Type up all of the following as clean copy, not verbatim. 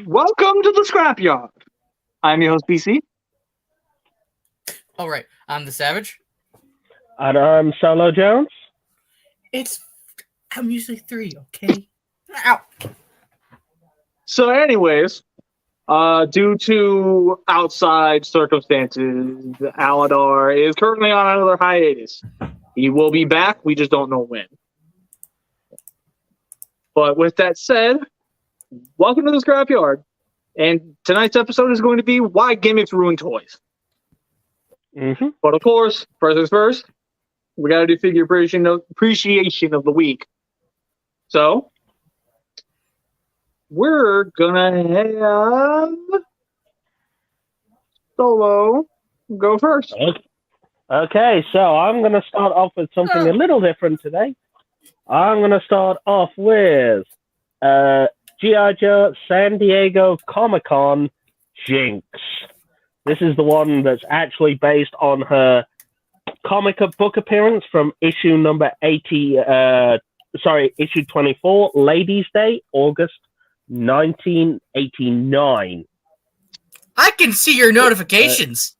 Welcome to the Scrapyard. I'm your host, BC. All right, I'm the Savage. And I'm Solo Jones. It's I'm usually three. Okay. Ow. So, anyways, due to outside circumstances, Aladar is currently on another hiatus. He will be back. We just don't know when. But with that said, welcome to the Scrapyard. And tonight's episode is going to be why gimmicks ruin toys. Mm-hmm. But of course, first things first, we got to do figure appreciation of the week. So, we're gonna have Solo go first. Okay, so I'm going to start off with something a little different today. I'm going to start off with G.I. Joe San Diego Comic-Con Jinx. This is the one that's actually based on her comic book appearance from issue number issue 24, Ladies' Day, August 1989. I can see your notifications.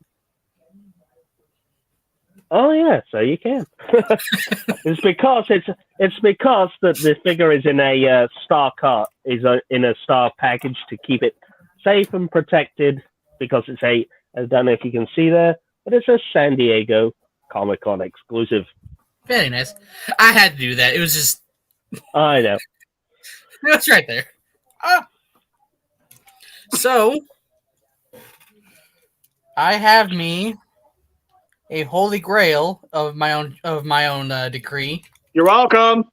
Oh yeah, so you can. it's because that the figure is in a star cut, in a star package to keep it safe and protected. Because it's I don't know if you can see there, but it's a San Diego Comic-Con exclusive. Very nice. I had to do that. It was just. I know. It's right there. So, I have me a holy grail of my own decree. You're welcome.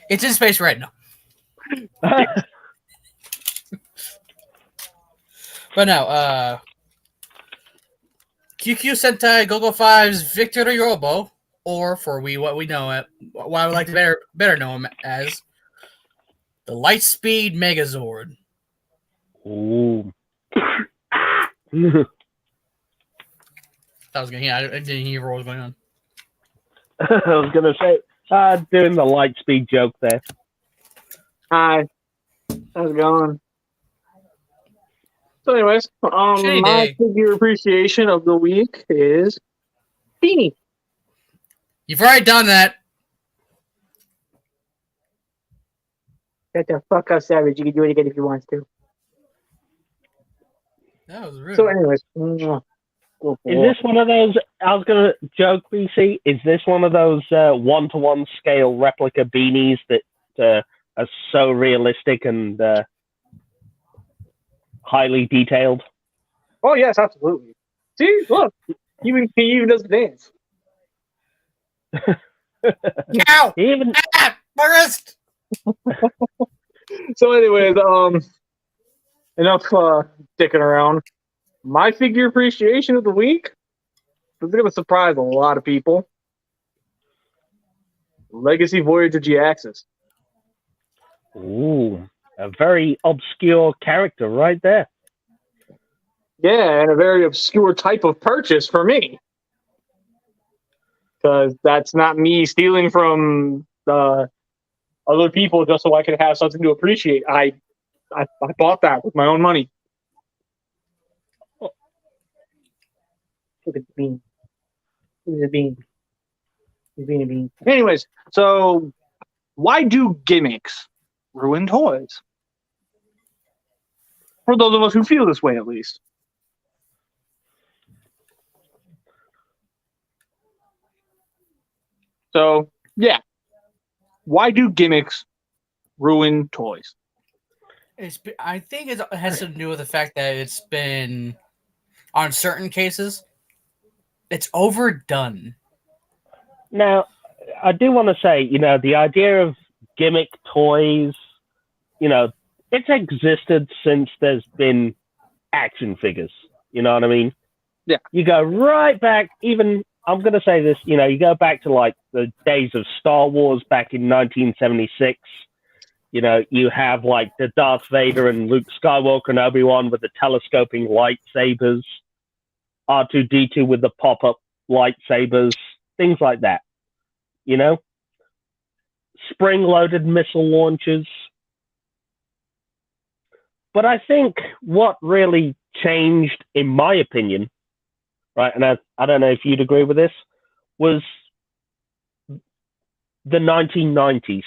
It's in space right now. But no, QQ Sentai Gogo 5's Victor Yorobo, or for what we know it, what I would like to better know him as, the Lightspeed Megazord. Ooh. I didn't hear what was going on. I was gonna say, doing the Lightspeed joke there. Hi. How's it going? So, anyways, my figure appreciation of the week is Beanie. You've already done that. Get the fuck up, Savage. You can do it again if you want to. That was rude. So, anyways, is this one of those? I was gonna joke, BC. Is this one of those one-to-one scale replica beanies that are so realistic and highly detailed? Oh yes, absolutely. See, look, he even does the dance. Ow! Even my wrist. So, anyways, enough dicking around. My figure appreciation of the week was going to surprise a lot of people. Legacy Voyager G-Axis. Ooh, a very obscure character right there. Yeah, and a very obscure type of purchase for me. Because that's not me stealing from other people just so I could have something to appreciate. I bought that with my own money. Look at the bean. Look at the bean. He's being a bean. Anyways, so why do gimmicks ruin toys? For those of us who feel this way, at least. So, yeah. Why do gimmicks ruin toys? I think it has to do with the fact that it's been, on certain cases, it's overdone. Now, I do want to say, the idea of gimmick toys, it's existed since there's been action figures. You know what I mean? Yeah. You go right back, even, I'm going to say this, you go back to like the days of Star Wars back in 1976. You have like the Darth Vader and Luke Skywalker and Obi-Wan with the telescoping lightsabers, R2-D2 with the pop-up lightsabers, things like that. Spring-loaded missile launchers. But I think what really changed, in my opinion, right, and I don't know if you'd agree with this, was the 1990s.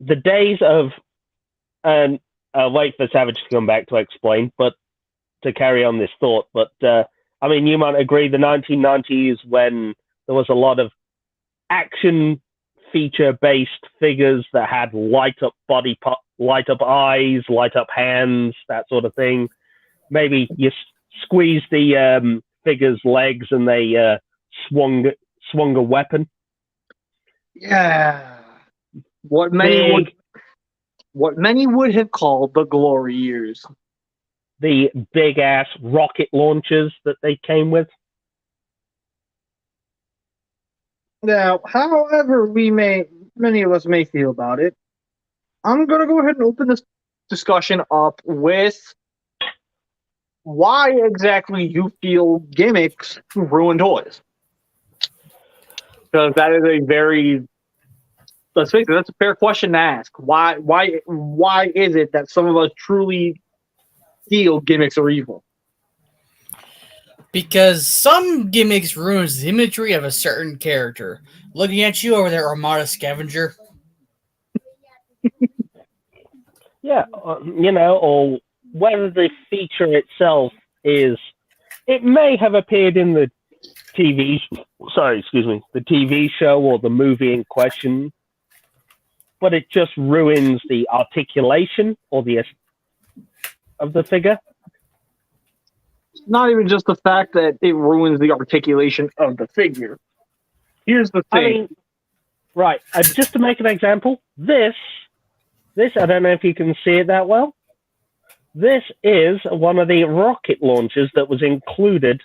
The days of, and wait for Savage to come back to explain, but to carry on this thought. But I mean, you might agree the 1990s when there was a lot of action feature-based figures that had light up light up eyes, light up hands, that sort of thing. Maybe you squeeze the figure's legs and they swung a weapon. Yeah. What many would have called the glory years. The big ass rocket launchers that they came with. Now, however many of us may feel about it, I'm gonna go ahead and open this discussion up with why exactly you feel gimmicks ruin toys. Because that is a very, let's face it, that's a fair question to ask. Why is it that some of us truly feel gimmicks are evil? Because some gimmicks ruins the imagery of a certain character. Looking at you over there, Armada Scavenger. Yeah, or whether the feature itself is, it may have appeared in the TV show or the movie in question, but it just ruins the articulation or of the figure. Not even just the fact that it ruins the articulation of the figure. Here's the thing. I mean, right, just to make an example, this, I don't know if you can see it that well. This is one of the rocket launchers that was included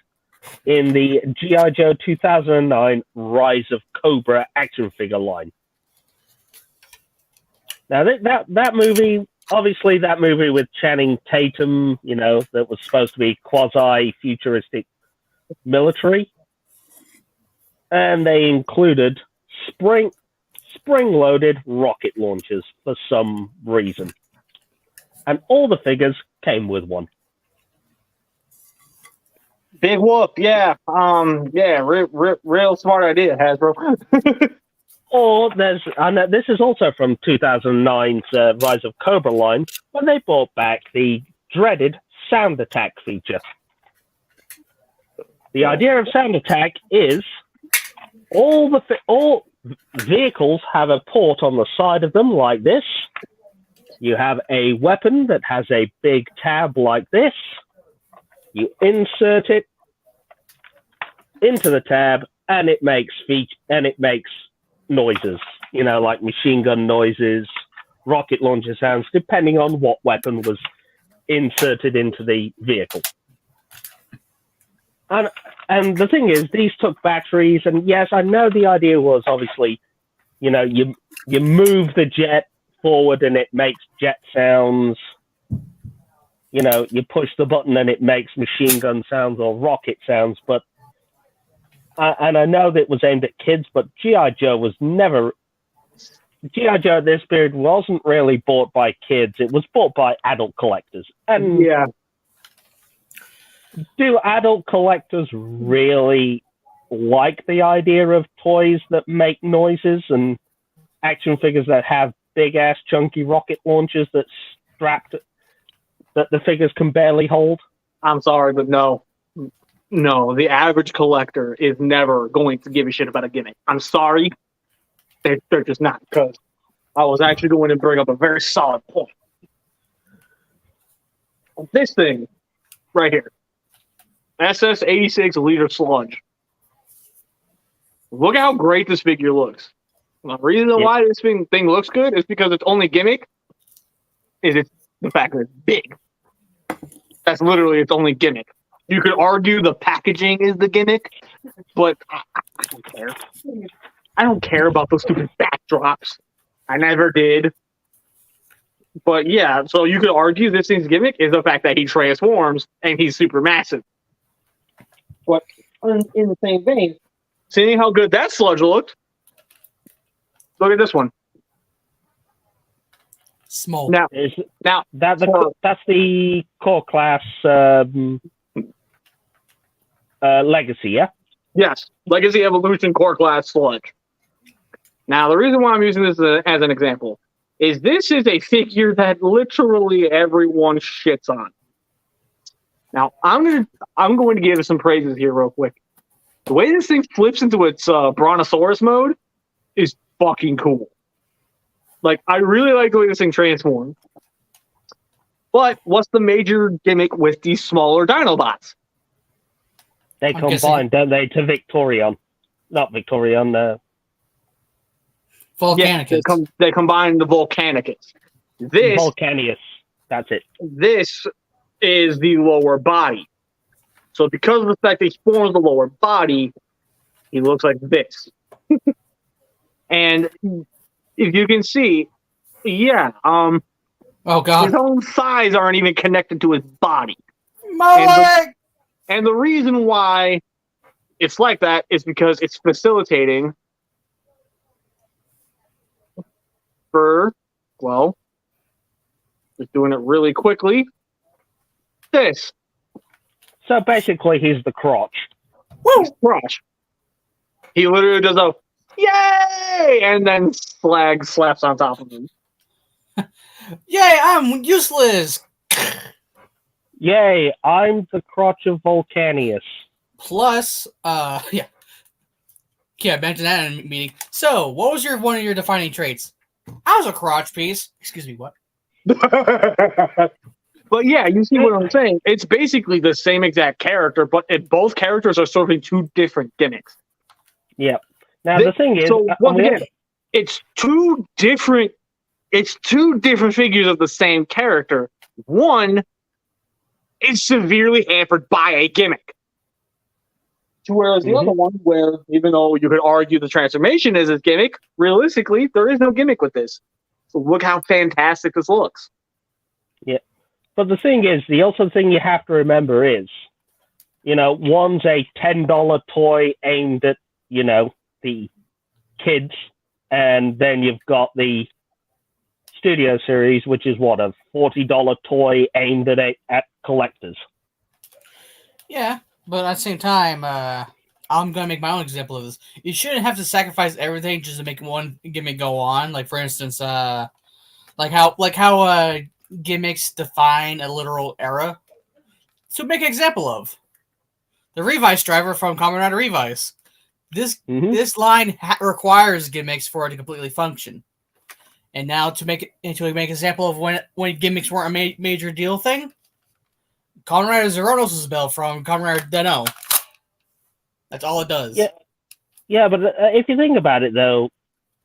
in the G.I. Joe 2009 Rise of Cobra action figure line. Now, that movie, obviously that movie with Channing Tatum, that was supposed to be quasi-futuristic military, and they included spring-loaded rocket launchers for some reason. And all the figures came with one. Big whoop, yeah. Real smart idea, Hasbro. Or this is also from 2009's Rise of Cobra line, when they brought back the dreaded sound attack feature. The idea of sound attack is all vehicles have a port on the side of them like this. You have a weapon that has a big tab like this. You insert it into the tab, and it makes noises, like machine gun noises, rocket launcher sounds, depending on what weapon was inserted into the vehicle. And the thing is, these took batteries, and yes, I know the idea was obviously, you move the jet forward and it makes jet sounds. You push the button and it makes machine gun sounds or rocket sounds. But and I know that it was aimed at kids, but G.I. Joe at this period wasn't really bought by kids. It was bought by adult collectors. And yeah. Do adult collectors really like the idea of toys that make noises and action figures that have big-ass chunky rocket launchers that the figures can barely hold? I'm sorry, but no. No, the average collector is never going to give a shit about a gimmick. I'm sorry. They're just not, because I was actually going to bring up a very solid point. This thing right here. SS-86 Liter Sludge. Look how great this figure looks. The reason why this thing looks good is because its only gimmick is the fact that it's big. That's literally its only gimmick. You could argue the packaging is the gimmick, but I don't care. I don't care about those stupid backdrops. I never did. But yeah, so you could argue this thing's gimmick is the fact that he transforms and he's super massive. But in the same vein, seeing how good that sludge looked, look at this one. Small. Now, Is now that for- that's the core class legacy? Yeah. yes, Legacy Evolution Core Class Sludge. Now, the reason why I'm using this as an example is this is a figure that literally everyone shits on. Now, I'm going to give it some praises here real quick. The way this thing flips into its Brontosaurus mode is fucking cool. Like, I really like the way this thing transforms. But what's the major gimmick with these smaller Dinobots? They I'm combine, don't they, to Victorion? Not Victorion. Volcanicus. Yeah, they combine the Volcanicus. Volcanius. That's it. This is the lower body. So because of the fact that he forms the lower body, he looks like this. And if you can see, yeah, Oh his god. own thighs aren't even connected to his body. My leg! And the reason why it's like that is because it's facilitating for, well, just doing it really quickly. This. So basically, he's the crotch. Woo! Crotch. He literally does a yay, and then Slag slaps on top of him. Yay, I'm useless! Yay! I'm the crotch of Volcanius. Plus, yeah. Yeah, I mentioned that in a meeting. So, what was one of your defining traits? I was a crotch piece. Excuse me, what? But yeah, you see what I'm saying? It's basically the same exact character, but both characters are serving two different gimmicks. Yep. Now the thing is, so once again, it's two different figures of the same character. One is severely hampered by a gimmick. Whereas the other one, where even though you could argue the transformation is a gimmick, realistically, there is no gimmick with this. So look how fantastic this looks. Yeah. But the thing is, the also thing you have to remember is, one's a $10 toy aimed at, the kids, and then you've got the Studio Series, which is what, a $40 toy aimed at collectors. Yeah, but at the same time, I'm gonna make my own example of this. You shouldn't have to sacrifice everything just to make one gimmick go on. Like for instance, like how gimmicks define a literal era. To make an example of the Revice driver from Kamen Rider Revice. This line requires gimmicks for it to completely function. And now to make an example of when gimmicks weren't a major deal thing, Kamen Rider Zeronos' bell from Kamen Rider Den-O. That's all it does. Yeah, but if you think about it, though,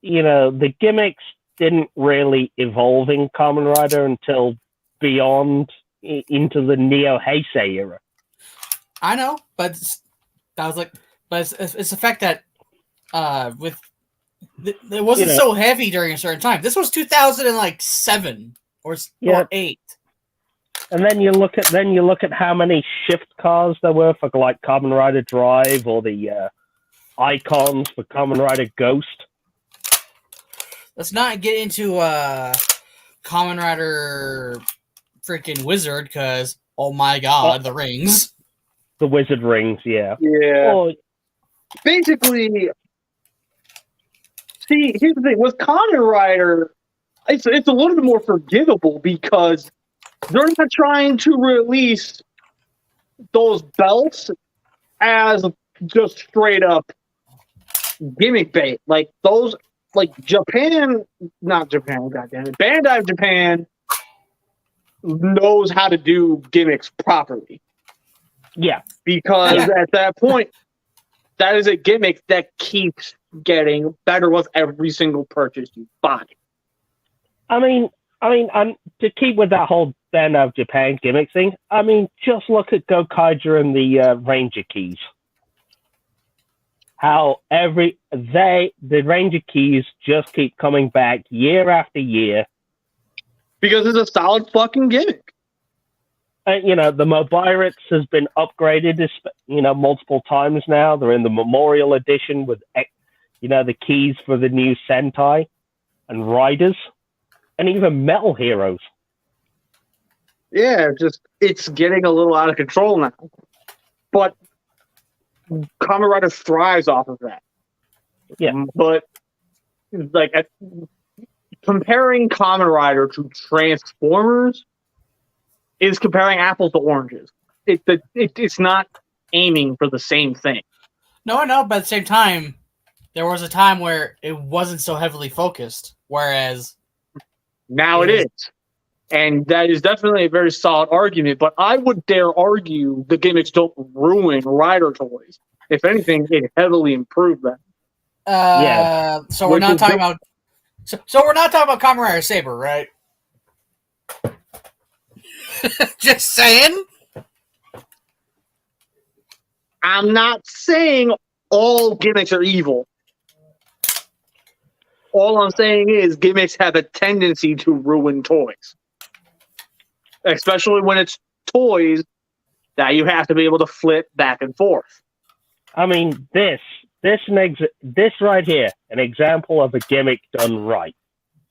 the gimmicks didn't really evolve in Kamen Rider until beyond into the Neo Heisei era. I know, but it's the fact that it wasn't so heavy during a certain time. This was 2007 or 8. And then you look at how many shift cars there were for like Kamen Rider Drive or the icons for Kamen Rider Ghost. Let's not get into Kamen Rider freaking Wizard because oh my god, the rings. The wizard rings, yeah. Yeah. Or, basically, see, here's the thing. With Kamen Rider, it's a little bit more forgivable because they're not trying to release those belts as just straight up gimmick bait. Like those, like not Japan, goddammit. Bandai Japan knows how to do gimmicks properly. Yeah. Because at that point, that is a gimmick that keeps getting better with every single purchase you buy. I mean, to keep with that whole Bandai Japan gimmick thing, just look at Gokaiger and the Ranger keys. How the Ranger keys just keep coming back year after year. Because it's a solid fucking gimmick. The Mobirex has been upgraded, multiple times now. They're in the Memorial Edition with, the keys for the new Sentai and Riders. and even Metal Heroes. Yeah, just it's getting a little out of control now. But Kamen Rider thrives off of that. Yeah. But like comparing Kamen Rider to Transformers is comparing apples to oranges. It's not aiming for the same thing. No, I know, but at the same time, there was a time where it wasn't so heavily focused, whereas now it is. And that is definitely a very solid argument, but I would dare argue the gimmicks don't ruin Rider toys. If anything, it heavily improved them. So we're not talking about. So we're not talking about Kamen Rider Saber, right? Just saying. I'm not saying all gimmicks are evil. All I'm saying is gimmicks have a tendency to ruin toys. Especially when it's toys that you have to be able to flip back and forth. I mean, this right here, an example of a gimmick done right.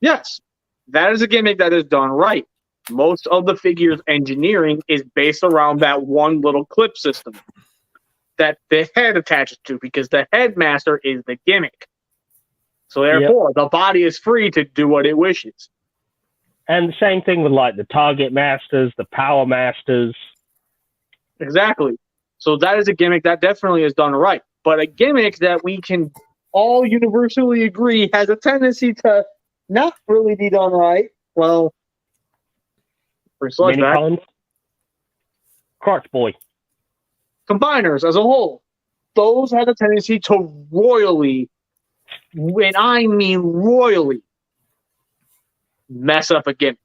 Yes, that is a gimmick that is done right. Most of the figure's engineering is based around that one little clip system that the head attaches to, because the headmaster is the gimmick. So therefore, the body is free to do what it wishes. And the same thing with like the Target Masters, the Power Masters. Exactly. So that is a gimmick that definitely is done right. But a gimmick that we can all universally agree has a tendency to not really be done right. Well, for Minicons. Crotch Boy. Combiners as a whole, those have a tendency to royally, when I mean royally, mess up a gimmick.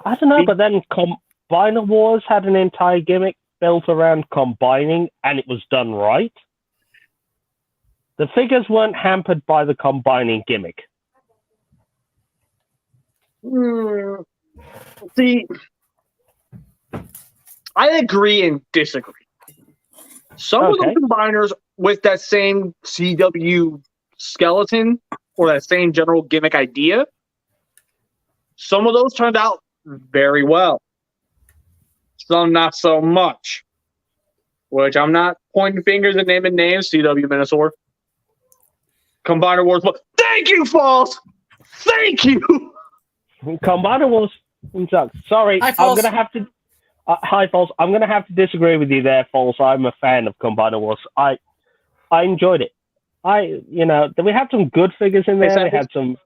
I don't know, but then Combiner Wars had an entire gimmick built around combining, and it was done right. The figures weren't hampered by the combining gimmick. See, I agree and disagree. Some of the combiners with that same CW skeleton or that same general gimmick idea, some of those turned out very well. Some not so much. Which I'm not pointing fingers and naming names, CW Minosaur. Combiner Wars. Thank you, Falls! Thank you! Combiner Wars sucks. Sorry, Hi, I'm Falls. going to have to... hi, Falls. I'm going to have to disagree with you there, Falls. I'm a fan of Combiner Wars. I enjoyed it. We had some good figures in there. We had some...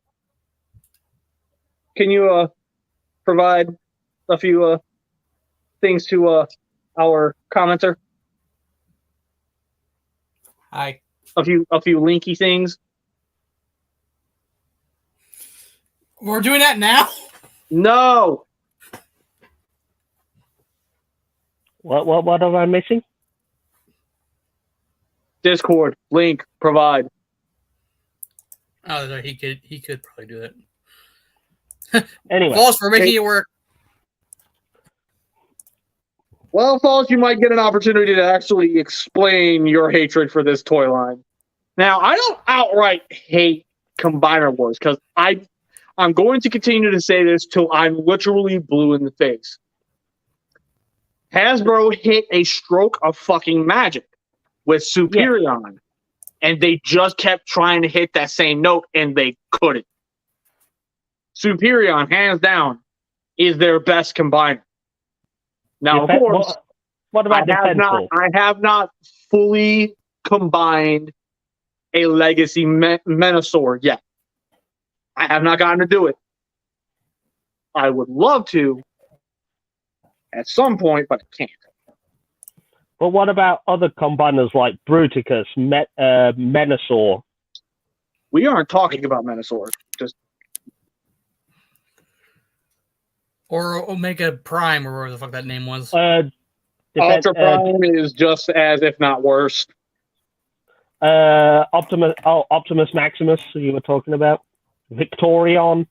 Can you provide a few things to our commenter? Hi. A few linky things. We're doing that now? No. What am I missing? Discord link provide. Oh, he could probably do it. Anyway, False for making it work. Well, Falls, you might get an opportunity to actually explain your hatred for this toy line. Now, I don't outright hate Combiner Wars, because I'm going to continue to say this till I'm literally blue in the face. Hasbro hit a stroke of fucking magic with Superion, and they just kept trying to hit that same note, and they couldn't. Superion, hands down, is their best combiner. Now, of course, what about I have not fully combined a Legacy Menosaur yet. I have not gotten to do it. I would love to at some point, but I can't. But what about other combiners like Bruticus, Menosaur? We aren't talking about Menosaur. Just or Omega Prime, or whatever the fuck that name was. Ultra Prime is just as, if not worse. Optimus Maximus, you were talking about. Victorion,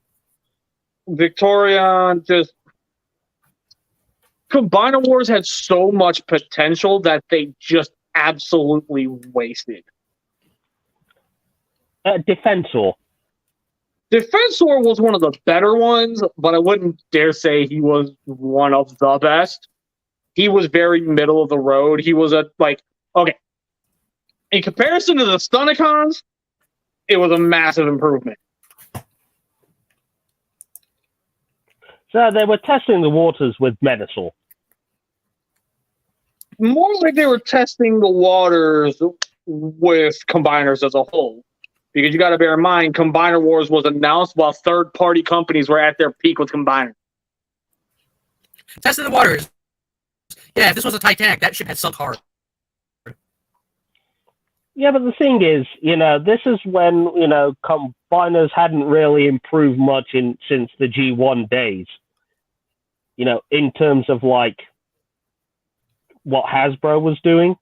just... Combiner Wars had so much potential that they just absolutely wasted. Defensor. Defensor was one of the better ones, but I wouldn't dare say he was one of the best. He was very middle of the road. He was okay. In comparison to the Stunicons, it was a massive improvement. So they were testing the waters with Venusaur. More like they were testing the waters with combiners as a whole. Because you got to bear in mind, Combiner Wars was announced while third-party companies were at their peak with Combiner. Testing the waters. Yeah, if this was a Titanic, that ship had sunk hard. Yeah, but the thing is, this is when, combiners hadn't really improved much since the G1 days. In terms of, what Hasbro was doing.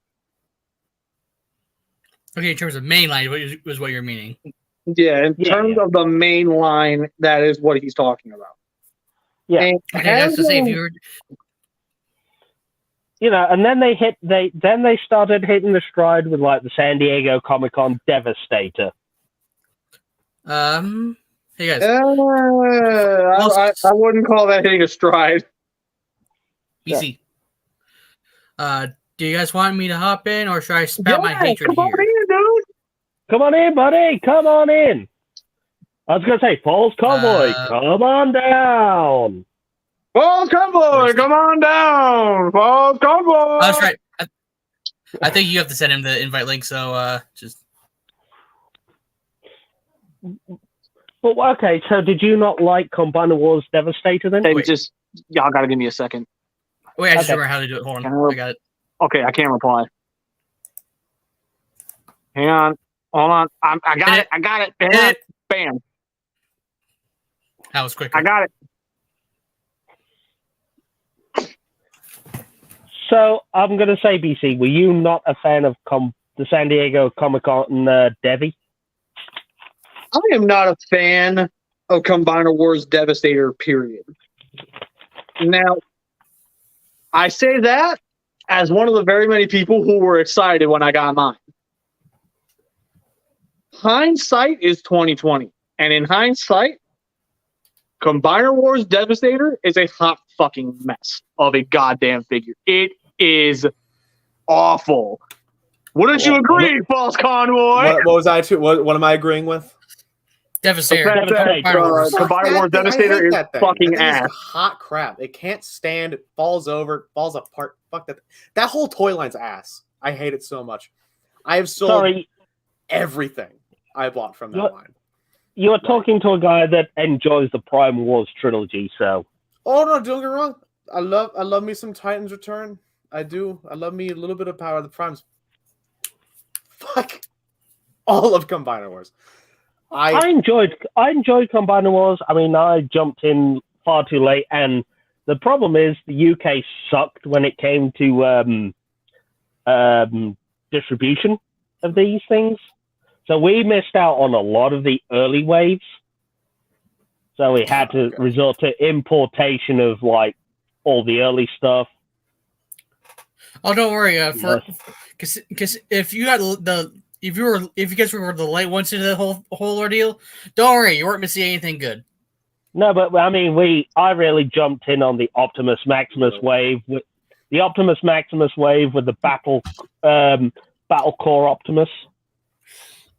Okay, in terms of mainline, was what you're meaning. Yeah, in terms of the main line, that is what he's talking about. Yeah. And that's to say, if you were... and then they started hitting the stride with the San Diego Comic-Con Devastator. Hey guys. I wouldn't call that hitting a stride. BC. Do you guys want me to hop in, or should I spout my hatred come here? on in, dude. Come on in, buddy. Come on in. I was going to say, Falls Convoy, come on down. Falls Convoy, come on down. Falls Convoy. Oh, that's right. I think you have to send him the invite link, so just... But, okay, so did you not like Combiner Wars Devastator then? Hey, y'all got to give me a second. Wait, I just remember how to do it. Hold on. I got it. Okay, I can't reply. Hang on. Hold on. I got it. I got it. Hang on. Bam. That was quick. I got it. So, I'm going to say, BC, were you not a fan of the San Diego Comic-Con Devi? I am not a fan of Combiner Wars Devastator, period. Now, I say that as one of the very many people who were excited when I got mine. Hindsight is 2020. And in hindsight, Combiner Wars Devastator is a hot fucking mess of a goddamn figure. It is awful. Wouldn't you agree, False Convoy? What was I to? What am I agreeing with? Devastator. Combiner Wars Devastator is fucking ass. Hot crap. It can't stand. It falls over. Falls apart. Fuck that. That whole toy line's ass. I hate it so much. I have sold everything I bought from that line. You're talking to a guy that enjoys the Prime Wars trilogy, so. Oh no! Don't get me wrong. I love me some Titans Return. I do. I love me a little bit of Power of the Primes. Fuck all of Combiner Wars. I enjoyed Combiner Wars. I mean, I jumped in far too late, and the problem is the UK sucked when it came to distribution of these things. So we missed out on a lot of the early waves. So we had to resort to importation of all the early stuff. Oh, don't worry, because if you had if you guys were the late ones into the whole ordeal, don't worry, you weren't missing anything good. No, but I mean, I really jumped in on the Optimus Maximus wave with the Battle Core Optimus.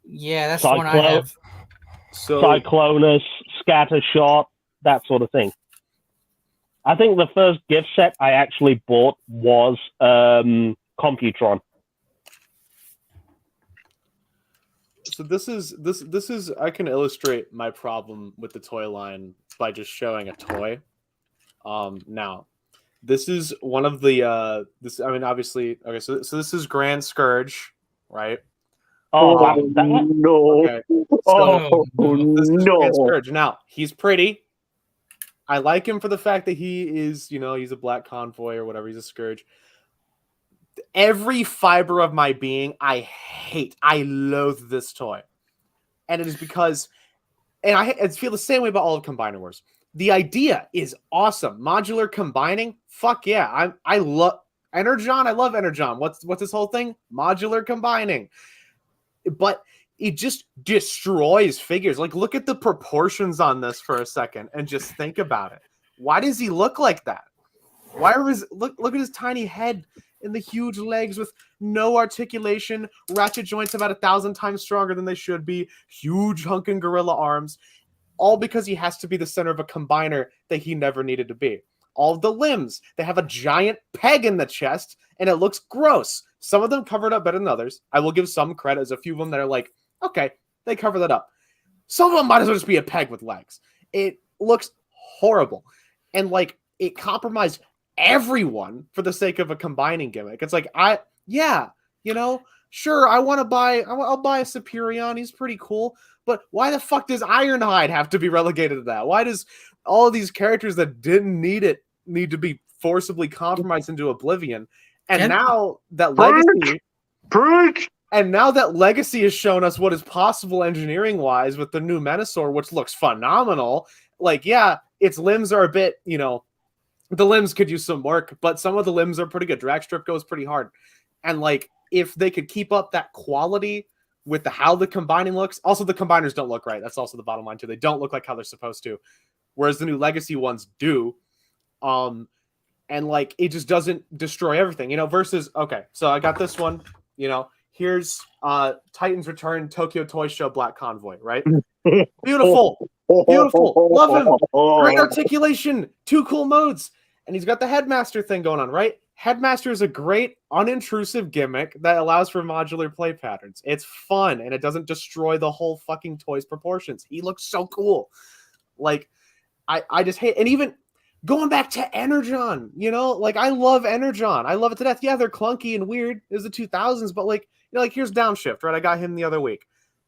Yeah, that's the one I have. So Cyclonus, Scattershot, that sort of thing. I think the first gift set I actually bought was Computron. So this is I can illustrate my problem with the toy line by just showing a toy. Now, this is one of the obviously so this is Grand Scourge, right? Oh no! Okay. So, this is Grand Scourge. Now he's pretty. I like him for the fact that he is, he's a black convoy or whatever. He's a Scourge. Every fiber of my being, I loathe this toy. And it is because, and I feel the same way about all of Combiner Wars. The idea is awesome. Modular combining, fuck yeah. I love Energon. I love Energon. What's this whole thing? Modular combining. But he just destroys figures. Like, look at the proportions on this for a second and just think about it. Why does he look like that? Why are look at his tiny head and the huge legs with no articulation, ratchet joints about 1,000 times stronger than they should be, huge hunking gorilla arms, all because he has to be the center of a combiner that he never needed to be. All of the limbs, they have a giant peg in the chest, and it looks gross. Some of them covered up better than others. I will give some credit. There's a few of them that are like, okay, they cover that up. Some of them might as well just be a peg with legs. It looks horrible. And like, it compromised everyone for the sake of a combining gimmick. It's like, sure, I'll buy a Superion. He's pretty cool. But why the fuck does Ironhide have to be relegated to that? Why does all of these characters that didn't need to be forcibly compromised into oblivion? And now that Legacy has shown us what is possible engineering-wise with the new Menasor, which looks phenomenal. Like, yeah, its limbs are a bit, the limbs could use some work, but some of the limbs are pretty good. Dragstrip goes pretty hard. And, like, if they could keep up that quality with how the combining looks. Also, the combiners don't look right. That's also the bottom line, too. They don't look like how they're supposed to. Whereas the new Legacy ones do. And like, it just doesn't destroy everything, versus, okay, so I got this one, here's Titan's Return, Tokyo Toy Show, Black Convoy, right? Beautiful, love him, great articulation, 2 cool modes, and he's got the Headmaster thing going on, right? Headmaster is a great, unintrusive gimmick that allows for modular play patterns. It's fun, and it doesn't destroy the whole fucking toy's proportions. He looks so cool. Like, I just hate, and even going back to Energon, like, I love Energon. I love it to death. Yeah, they're clunky and weird. It was the 2000s, but like, here's Downshift, right? I got him the other week.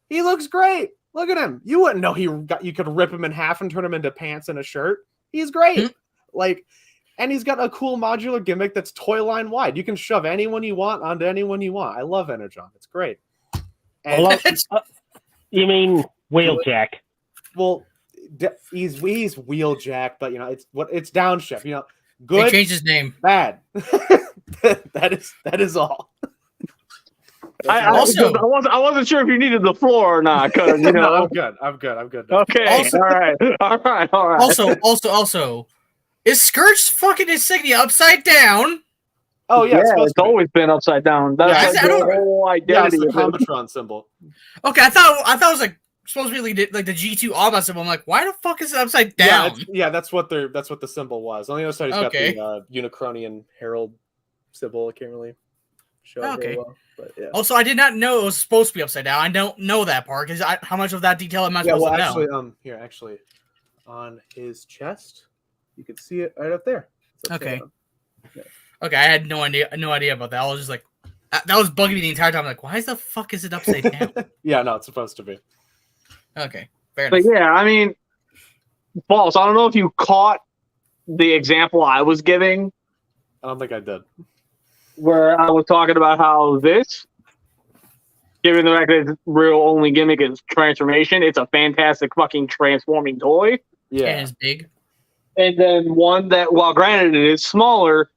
He looks great. Look at him. You wouldn't know you could rip him in half and turn him into pants and a shirt. He's great. Like, and he's got a cool modular gimmick that's toy line wide. You can shove anyone you want onto anyone you want. I love Energon. It's great. And you mean Wheeljack? Well, he's Wheeljack, but it's Downshift. Good. They changed his name. Bad. that is all. I wasn't sure if you needed the floor or not. Cause, No, I'm good. Okay. Also, all right. Also, is Scourge fucking insignia upside down? Oh yeah, it's always been upside down. That's the whole identity. Yeah, it's the Combitron symbol. Okay, I thought it was like supposed to be like the G2 Alba symbol. I'm like, why the fuck is it upside down? Yeah, that's what the symbol was. On the other side, he's got the Unicronian Herald symbol. I can't really show it very well. But yeah. Also, I did not know it was supposed to be upside down. I don't know that part because how much of that detail am I supposed to know? Actually, on his chest, you can see it right up there. Okay. Okay, I had no idea about that. I was just like, that was bugging me the entire time. I'm like, why the fuck is it upside down? Yeah, no, it's supposed to be. Okay, fair enough. But yeah, I mean, Balls, I don't know if you caught the example I was giving. I don't think I did. Where I was talking about how this, given the fact that its real only gimmick is transformation, it's a fantastic fucking transforming toy. Yeah. And it's big. And then one that, while granted it is smaller,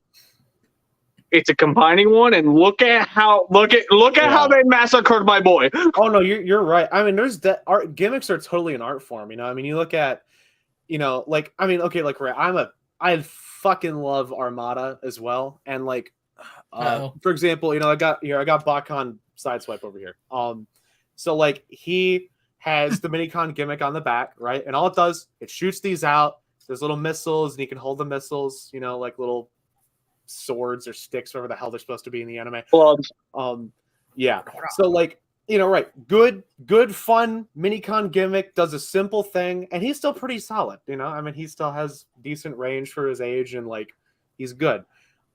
it's a combining one, and look at how how they massacred my boy. Oh no, you're right. I mean, there's that art gimmicks are totally an art form. I mean, you look at, I fucking love Armada as well, and like, for example, I got Bakhan Sideswipe over here. So like he has the Minicon gimmick on the back, right, and all it does, it shoots these out. There's little missiles, and you can hold the missiles, like little swords or sticks, whatever the hell they're supposed to be in the anime. Yeah. So like, right. Good fun Minicon gimmick, does a simple thing, and he's still pretty solid, I mean, he still has decent range for his age, and like, he's good.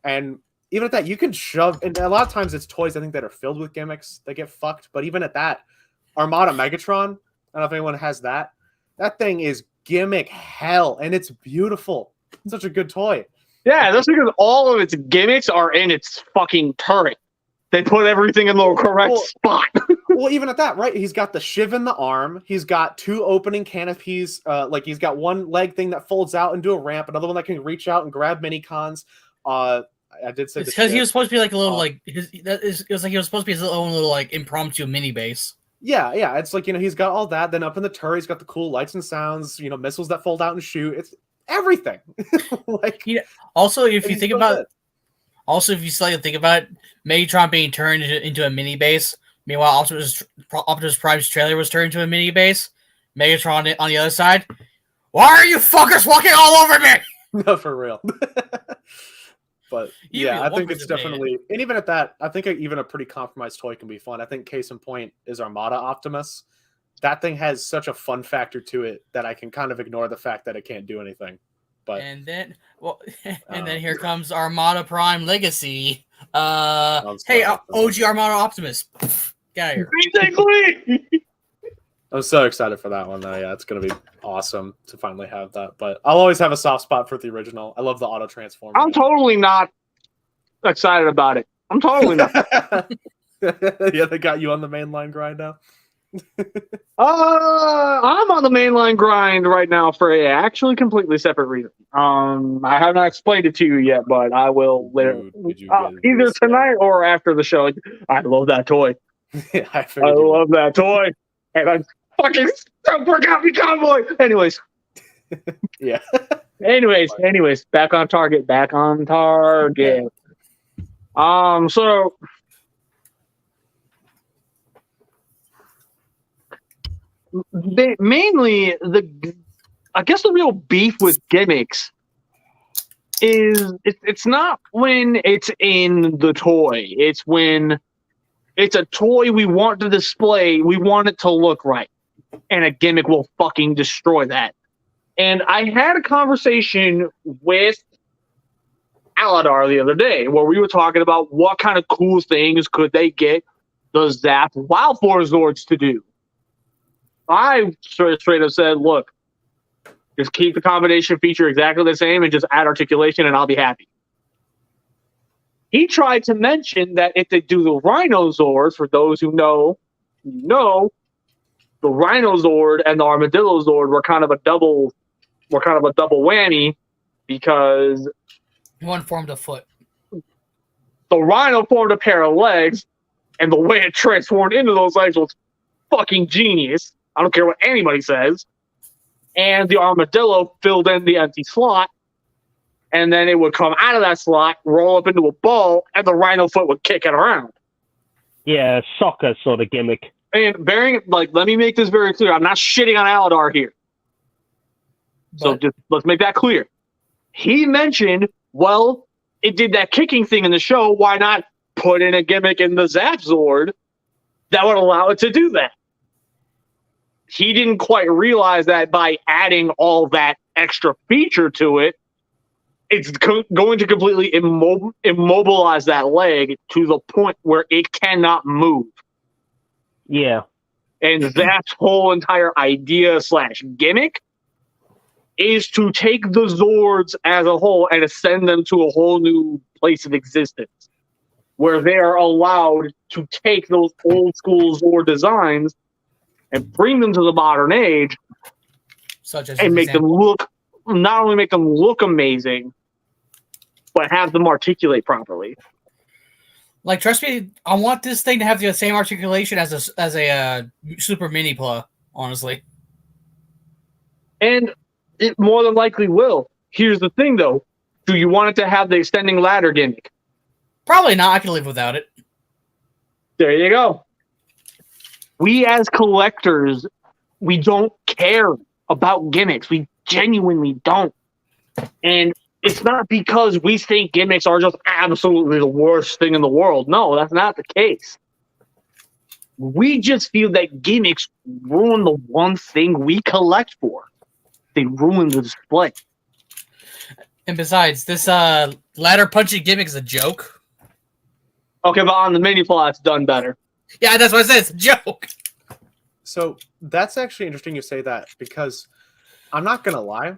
And even at that, you can shove, and a lot of times it's toys, I think, that are filled with gimmicks that get fucked, but even at that, Armada Megatron, I don't know if anyone has that. That thing is gimmick hell, and it's beautiful. It's such a good toy. Yeah, that's because all of its gimmicks are in its fucking turret. They put everything in the correct spot. Well, even at that, right? He's got the shiv in the arm. He's got 2 opening canopies. Like he's got one leg thing that folds out into a ramp, another one that can reach out and grab Minicons. I did say it's because he was supposed to be like a little it was like he was supposed to be his own little like impromptu mini base. Yeah. It's like, he's got all that. Then up in the turret, he's got the cool lights and sounds, missiles that fold out and shoot. It's everything. Like, Also, if you think so about, good. if you slightly think about it, Megatron being turned into a mini base, meanwhile Optimus Prime's trailer was turned into a mini base. Megatron on the other side. Why are you fuckers walking all over me? No, for real. But You yeah, really I think it's participated. definitely, and even at that, I think even a pretty compromised toy can be fun. I think case in point is Armada Optimus. That thing has such a fun factor to it that I can kind of ignore the fact that it can't do anything. But And then here comes Armada Prime Legacy. Hey, OG Armada Optimus, get out of here. Basically. I'm so excited for that one though. Yeah, it's gonna be awesome to finally have that. But I'll always have a soft spot for the original. I love the auto transform. I'm totally not excited about it. I'm totally not. Yeah, they got you on the mainline grind now. I'm on the mainline grind right now for a actually completely separate reason. I have not explained it to you yet, but I will later. Would you Either tonight or after the show. I love that toy. Yeah, I I love that toy, and I'm fucking super happy cowboy. Anyways, yeah. Anyways, back on target. So. Mainly, I guess the real beef with gimmicks is it's not when it's in the toy. It's when it's a toy we want to display. We want it to look right, and a gimmick will fucking destroy that. And I had a conversation with Aladar the other day where we were talking about what kind of cool things could they get the Zap Wild Force Zords to do. I straight up said, look, just keep the combination feature exactly the same and just add articulation and I'll be happy. He tried to mention that if they do the Rhino Zords, for those who know, the Rhino Zord and the Armadillo Zord were kind of a double whammy because one formed a foot. The Rhino formed a pair of legs, and the way it transformed into those legs was fucking genius. I don't care what anybody says. And the Armadillo filled in the empty slot, and then it would come out of that slot, roll up into a ball, and the Rhino foot would kick it around. Yeah, soccer sort of gimmick. And let me make this very clear. I'm not shitting on Aladar here. So just let's make that clear. He mentioned, well, it did that kicking thing in the show. Why not put in a gimmick in the Zap Zord that would allow it to do that? He didn't quite realize that by adding all that extra feature to it, it's going to completely immobilize that leg to the point where it cannot move. Yeah. And Zap's whole entire idea / gimmick is to take the Zords as a whole and ascend them to a whole new place of existence, where they are allowed to take those old school Zord designs and bring them to the modern age, and make them look, not only make them look amazing, but have them articulate properly. Like, trust me, I want this thing to have the same articulation as a Super Mini Pla, honestly. And it more than likely will. Here's the thing, though. Do you want it to have the extending ladder gimmick? Probably not. I can live without it. There you go. We as collectors, we don't care about gimmicks. We genuinely don't. And it's not because we think gimmicks are just absolutely the worst thing in the world. No, that's not the case. We just feel that gimmicks ruin the one thing we collect for. They ruin the display. And besides, this ladder punching gimmick is a joke. Okay, but on the mini plot, it's done better. Yeah, that's what I said. It's a joke. So that's actually interesting you say that, because I'm not going to lie.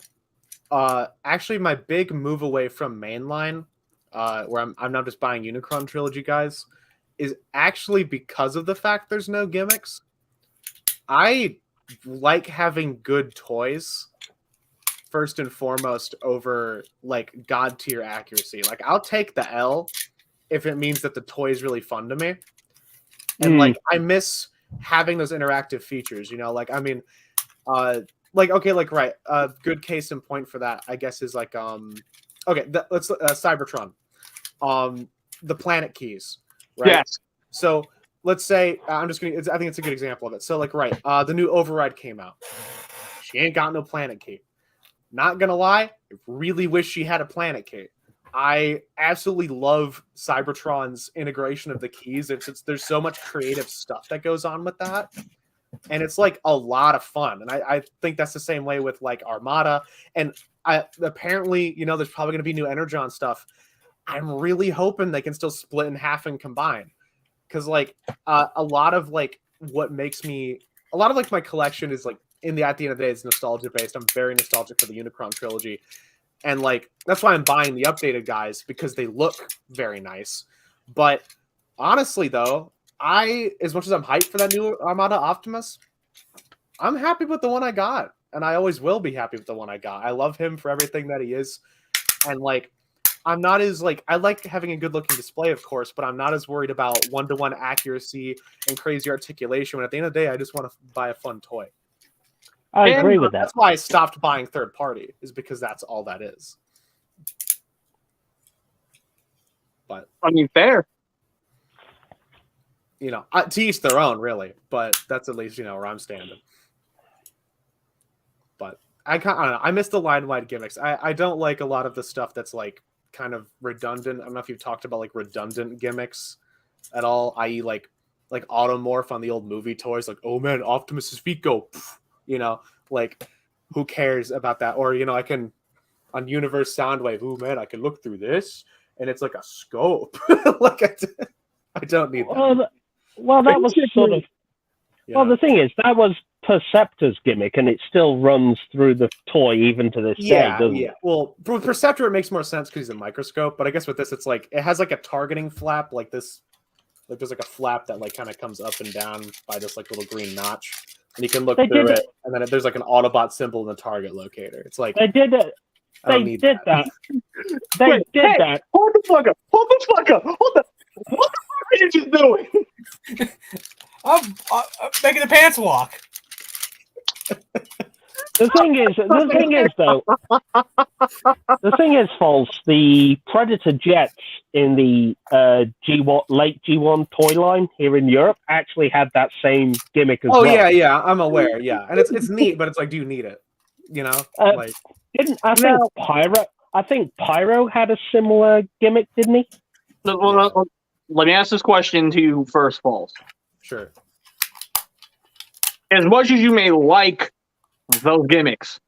Actually, my big move away from mainline, where I'm now just buying Unicron Trilogy guys, is actually because of the fact there's no gimmicks. I like having good toys first and foremost over like god tier accuracy. Like, I'll take the L if it means that the toy is really fun to me. And like, I miss having those interactive features. You know, like I mean, like okay, like right, a good case in point for that, I guess, is like okay, let's Cybertron, the planet keys, right? Yes. So let's say I think it's a good example of it. So like right, the new Override came out. She ain't got no planet key. Not gonna lie, I really wish she had a planet key. I absolutely love Cybertron's integration of the keys. There's so much creative stuff that goes on with that, and it's like a lot of fun. And I think that's the same way with like Armada. And apparently, you know, there's probably gonna be new Energon stuff. I'm really hoping they can still split in half and combine, because like a lot of like my collection is like at the end of the day, it's nostalgia based. I'm very nostalgic for the Unicron trilogy. And like that's why I'm buying the updated guys, because they look very nice. But honestly, though, as much as I'm hyped for that new Armada Optimus, I'm happy with the one I got, and I always will be happy with the one I got. I love him for everything that he is, and like I'm not as like I like having a good looking display, of course, but I'm not as worried about 1-to-1 accuracy and crazy articulation. When at the end of the day, I just want to buy a fun toy. I agree with that. That's why I stopped buying third party, is because that's all that is. But I mean, fair. You know, to each their own, really. But that's at least, you know, where I'm standing. But I don't know. I miss the line-wide gimmicks. I don't like a lot of the stuff that's like kind of redundant. I don't know if you've talked about like redundant gimmicks at all, i.e. like Automorph on the old movie toys. Like, oh man, Optimus's feet go. You know, like, who cares about that? Or, you know, I can, on Universe Soundwave, oh man, I can look through this, and it's like a scope. Like, I don't need that. Well, that was sort of... Yeah. Well, the thing is, that was Perceptor's gimmick, and it still runs through the toy even to this day, doesn't it? Well, for Perceptor, it makes more sense because he's a microscope, but I guess with this, it's like, it has like a targeting flap, like this, like there's like a flap that like kind of comes up and down by this like little green notch. And you can look through it, and then there's like an Autobot symbol in the target locator. It's like they did it. They did that. They did that. Hold the fuck up! Hold the fuck up! What the fuck are you just doing? I'm making the pants walk. The thing is, false. The Predator jets in the late G1 toy line here in Europe actually had that same gimmick as well. Oh yeah, I'm aware. Yeah, and it's neat, but it's like, do you need it? You know, like I think Pyro had a similar gimmick, didn't he? Let me ask this question to you first, False. Sure. As much as you may like those gimmicks,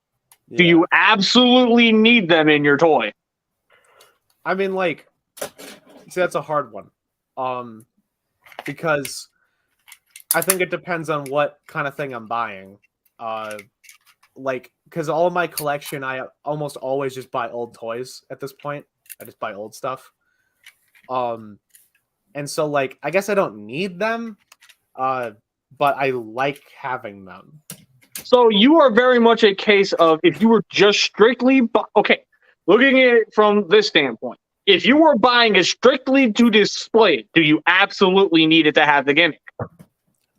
do you absolutely need them in your toy? I mean, like, see, that's a hard one. Because I think it depends on what kind of thing I'm buying. Like, because all of my collection, I almost always just buy old toys at this point. I just buy old stuff. And so, like, I guess I don't need them, but I like having them. So you are very much a case of, if you were just strictly... Okay, looking at it from this standpoint, if you were buying it strictly to display it, do you absolutely need it to have the gimmick?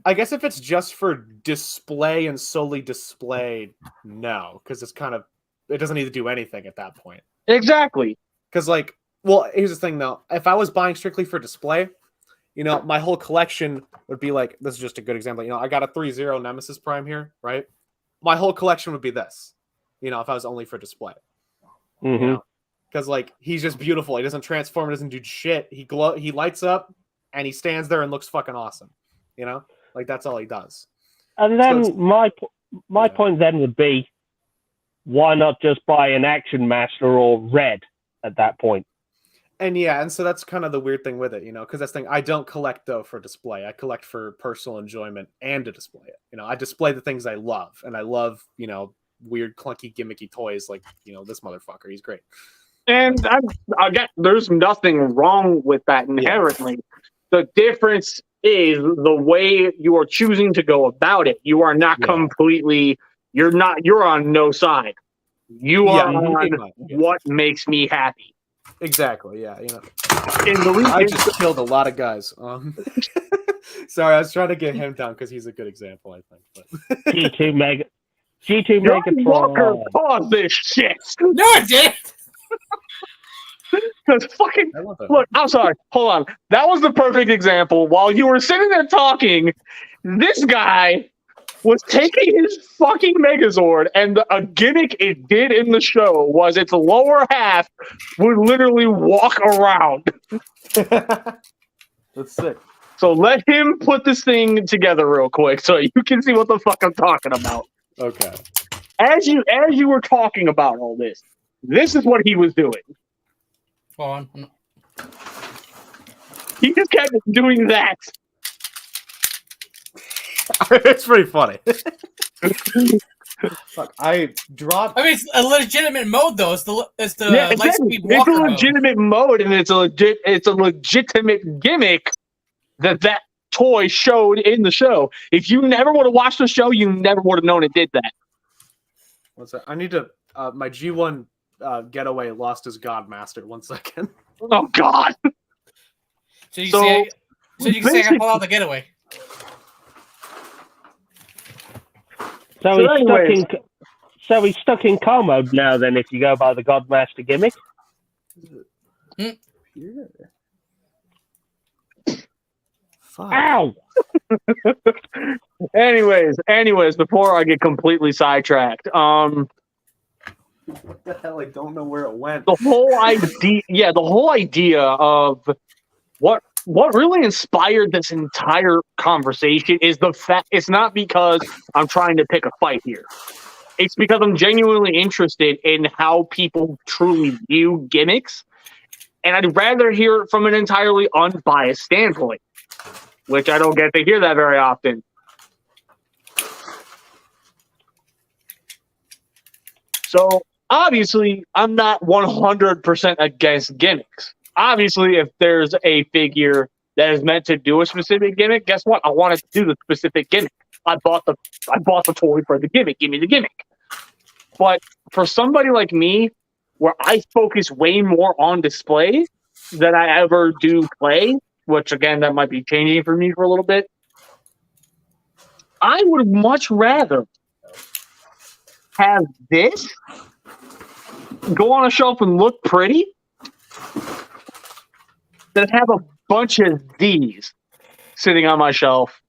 I guess if it's just for display and solely display, no, because it doesn't need to do anything at that point. Exactly. Because, like, well, here's the thing, though. If I was buying strictly for display, you know, my whole collection would be like, this is just a good example. You know, I got a 3-0 Nemesis Prime here, right? My whole collection would be this, you know, if I was only for display. Mm-hmm. You know? Because, like, he's just beautiful. He doesn't transform, doesn't do shit. He lights up, and he stands there and looks fucking awesome. You know? Like, that's all he does. And then my point then would be, why not just buy an Action Master or Red at that point? And so that's kind of the weird thing with it, you know, because that's the thing. I don't collect, though, for display. I collect for personal enjoyment and to display it. You know, I display the things I love, and I love, you know, weird, clunky, gimmicky toys like, you know, this motherfucker. He's great. And there's nothing wrong with that inherently. The difference is the way you are choosing to go about it. You are not completely, you're on no side. You are on what makes me happy. Exactly, yeah. You know, And the reason I just killed a lot of guys. Sorry, I was trying to get him down because he's a good example, I think. But G2 Mega. G2 John Walker Megatron. caused this shit. No, it did. Because fucking I love it. look, I'm sorry. Hold on. That was the perfect example. While you were sitting there talking, this guy was taking his fucking Megazord, and a gimmick it did in the show was its lower half would literally walk around. That's sick. So let him put this thing together real quick so you can see what the fuck I'm talking about. Okay. As you were talking about all this is what he was doing. Hold on. He just kept doing that. It's pretty funny. Fuck, I dropped. I mean, it's a legitimate mode, though. It's the Yeah, light exactly. speed It's walker a mode. legitimate mode, and it's a legitimate gimmick that toy showed in the show. If you never would have watched the show, you never would have known it did that. What's that? I need to. My G1 getaway lost his Godmaster. 1 second. Oh God! So you can say I can pull out the getaway. So he's stuck in car mode now. Then, if you go by the Godmaster gimmick. Here. Fuck. Ow! Anyways, before I get completely sidetracked, What the hell? I don't know where it went. the whole idea of what really inspired this entire conversation is the fact it's not because I'm trying to pick a fight here. It's because I'm genuinely interested in how people truly view gimmicks, and I'd rather hear it from an entirely unbiased standpoint, which I don't get to hear that very often. So obviously, I'm not 100% against gimmicks. Obviously, if there's a figure that is meant to do a specific gimmick, guess what? I want it to do the specific gimmick. I bought the toy for the gimmick. Give me the gimmick. But for somebody like me, where I focus way more on display than I ever do play, which again, that might be changing for me for a little bit, I would much rather have this go on a shelf and look pretty than have a bunch of these sitting on my shelf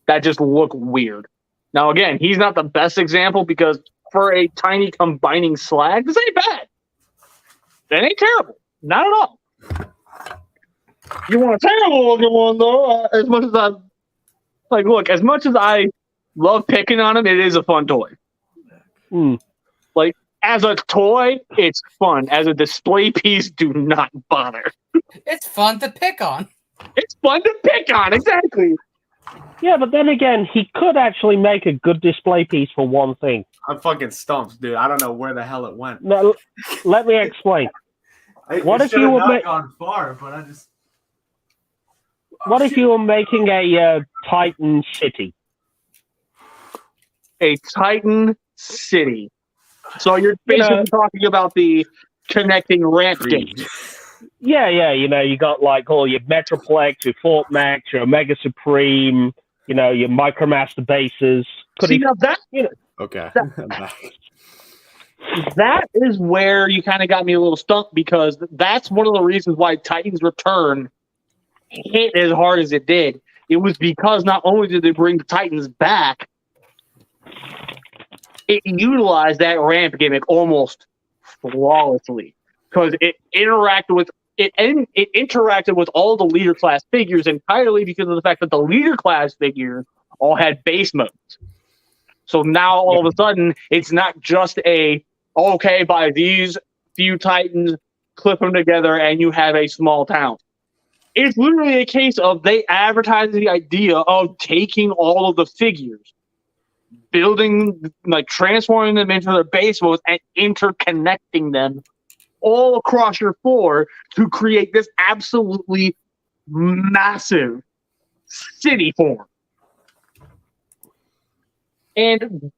that just look weird. Now, again, he's not the best example because for a tiny combining slag, this ain't bad. That ain't terrible. Not at all. You want a terrible looking one, though, as much as I love picking on him, it is a fun toy. Like, as a toy, it's fun. As a display piece, do not bother. It's fun to pick on. It's fun to pick on, exactly. Yeah, but then again, he could actually make a good display piece for one thing. I'm fucking stumped, dude. I don't know where the hell it went. Now, let me explain. What if you were not gone far, but I just. What if you were making a Titan City? A Titan City. So you're basically talking about the connecting ramp gate. Yeah, you got like all your Metroplex, your Fort Max, your Omega Supreme, your Micromaster bases. Okay. That is where you kind of got me a little stuck because that's one of the reasons why Titan's Return hit as hard as it did. It was because not only did they bring the Titans back, it utilized that ramp gimmick almost flawlessly because it interacted with all the leader class figures entirely because of the fact that the leader class figures all had base modes. So now all of a sudden it's not just buy these few Titans, clip them together, and you have a small town. It's literally a case of they advertise the idea of taking all of the figures, transforming them into their base modes and interconnecting them all across your floor to create this absolutely massive city form. And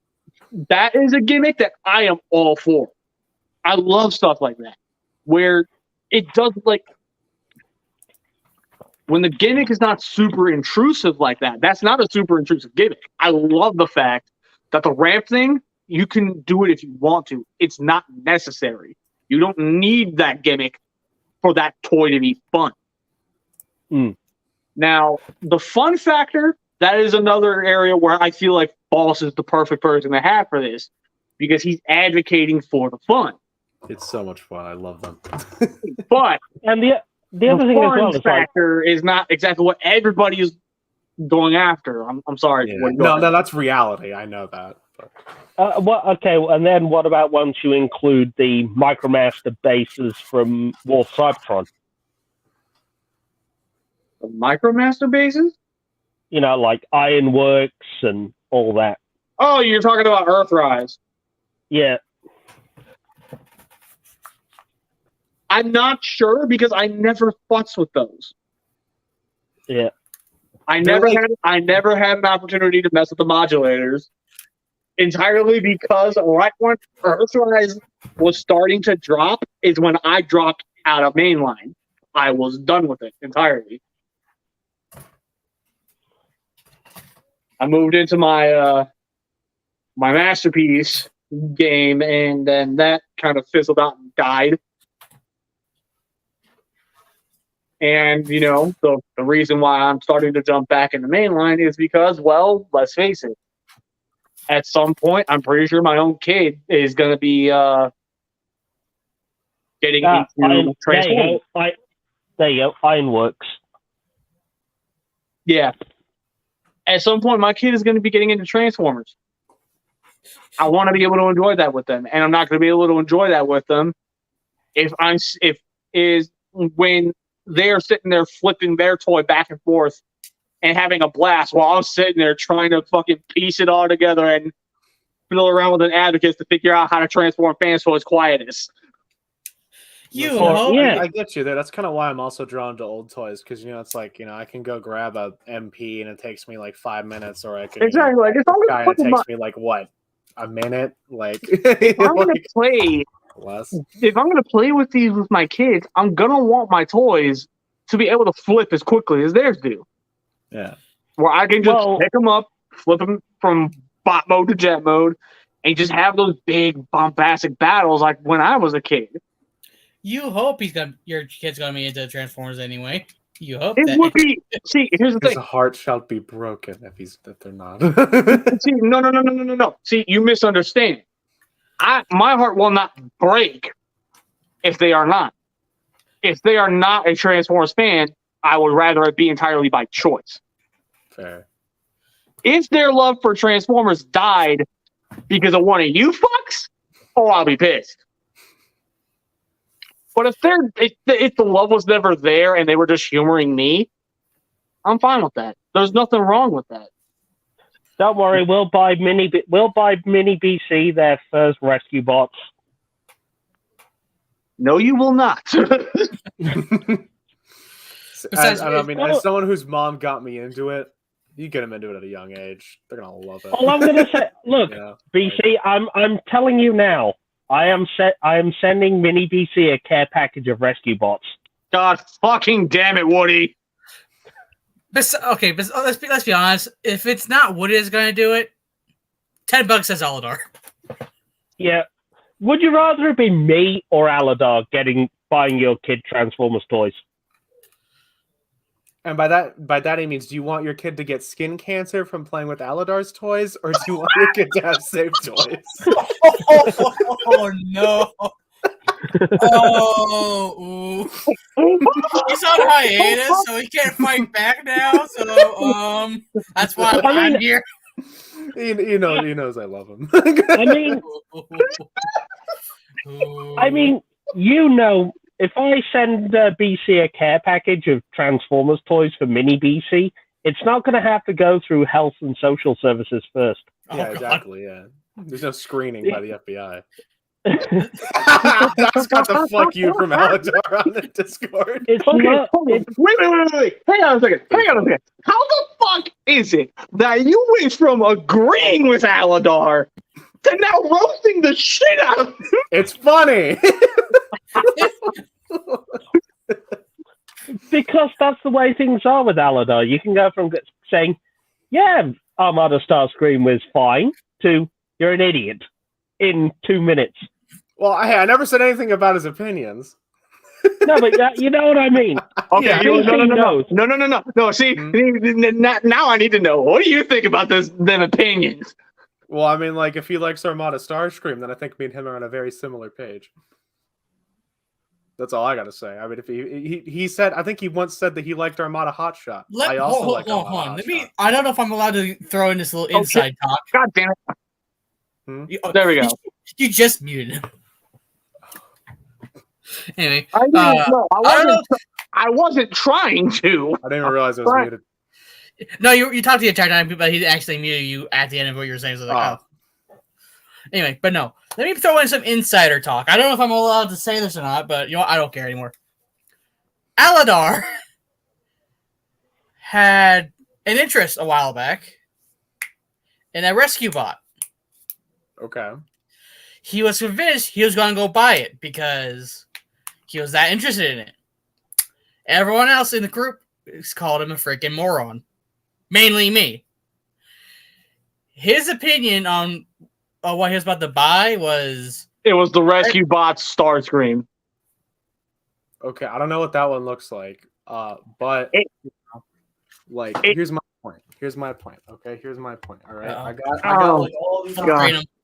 that is a gimmick that I am all for. I love stuff like that, where it does when the gimmick is not super intrusive like that, that's not a super intrusive gimmick. I love the fact that the ramp thing, you can do it if you want to. It's not necessary. You don't need that gimmick for that toy to be fun. Now, the fun factor, that is another area where I feel like Boss is the perfect person to have for this, because he's advocating for the fun. It's so much fun. I love them. But And the other thing as well fun is factor is not exactly what everybody is going after. I'm sorry. Yeah. No, that's reality. I know that. But. okay, and then what about once you include the Micromaster bases from War of Cybertron? The Micromaster bases? You know, like Ironworks and all that. Oh, you're talking about Earthrise. Yeah. I'm not sure because I never futzed with those. Yeah. I never had an opportunity to mess with the modulators. Entirely because right when Earthrise was starting to drop is when I dropped out of mainline. I was done with it entirely. I moved into my my masterpiece game, and then that kind of fizzled out and died. And, you know, the reason why I'm starting to jump back into mainline is because, well, let's face it, at some point, I'm pretty sure my own kid is going to be getting into Transformers. There you go, Ironworks. Yeah. At some point, my kid is going to be getting into Transformers. I want to be able to enjoy that with them, and I'm not going to be able to enjoy that with them when they're sitting there flipping their toy back and forth and having a blast while I'm sitting there trying to fucking piece it all together and fiddle around with an abacus to figure out how to transform fans toys quietest. I get you there. That's kind of why I'm also drawn to old toys, because, you know, it's like, you know, I can go grab a MP and it takes me like 5 minutes, or I can exactly like if I'm gonna it takes me like what, a minute, like if I'm gonna play less. If I'm gonna play with these with my kids, I'm gonna want my toys to be able to flip as quickly as theirs do. Yeah, where I can just pick them up, flip them from bot mode to jet mode, and just have those big bombastic battles like when I was a kid. You hope your kid's gonna be into Transformers anyway. You hope it that. Would be. See, here's the thing. His heart shall be broken if they're not. See, no. See, you misunderstand. My heart will not break if they are not. If they are not a Transformers fan, I would rather it be entirely by choice. Fair. If their love for Transformers died because of one of you fucks, I'll be pissed. But if the love was never there and they were just humoring me, I'm fine with that. There's nothing wrong with that. Don't worry, we'll buy Mini BC their first rescue bots. No, you will not. As someone whose mom got me into it, you get them into it at a young age, they're gonna love it. All I'm gonna say, look, BC, I'm telling you now, I am sending Mini BC a care package of rescue bots. God fucking damn it, Woody. But let's be honest. If it's not Woody that's going to do it, $10 says Aladar. Yeah. Would you rather it be me or Aladar buying your kid Transformers toys? And by that he means, do you want your kid to get skin cancer from playing with Aladar's toys, or do you want your kid to have safe toys? Oh no! Oh, he's on hiatus, so he can't fight back now. So that's why I'm here. He knows I love him. I mean, you know. If I send BC a care package of Transformers toys for Mini BC, it's not going to have to go through health and social services first. Yeah, exactly. Yeah, there's no screening by the FBI. That's got the fuck you from Aladar on the Discord. Wait. Hang on a second. How the fuck is it that you went from agreeing with Aladar to now roasting the shit out of him? It's funny. Because that's the way things are with Aladar. You can go from saying, yeah, Armada Starscream was fine, to you're an idiot in 2 minutes. Well, I never said anything about his opinions. No, but you know what I mean. Okay, Yeah, no. See, now I need to know. What do you think about them opinions? Well, I mean, like, if he likes Armada Starscream, then I think me and him are on a very similar page. That's all I gotta say. I mean, if he said, I think he once said that he liked Armada Hotshot. I also like Armada Hotshot. I don't know if I'm allowed to throw in this little inside talk. God damn it! There we go. You just muted him. Anyway, I wasn't trying to. I didn't even realize I was muted. No, you talked the entire time, but he actually muted you at the end of what you were saying. So like, Anyway, but no. Let me throw in some insider talk. I don't know if I'm allowed to say this or not, but you know what? I don't care anymore. Aladar had an interest a while back in a rescue bot. Okay. He was convinced he was going to go buy it because he was that interested in it. Everyone else in the group called him a freaking moron. Mainly me. His opinion on what he was about to buy was... It was the Rescue Bot's Starscream. Okay, I don't know what that one looks like. But here's my point. Okay, here's my point. All right, I got like all these.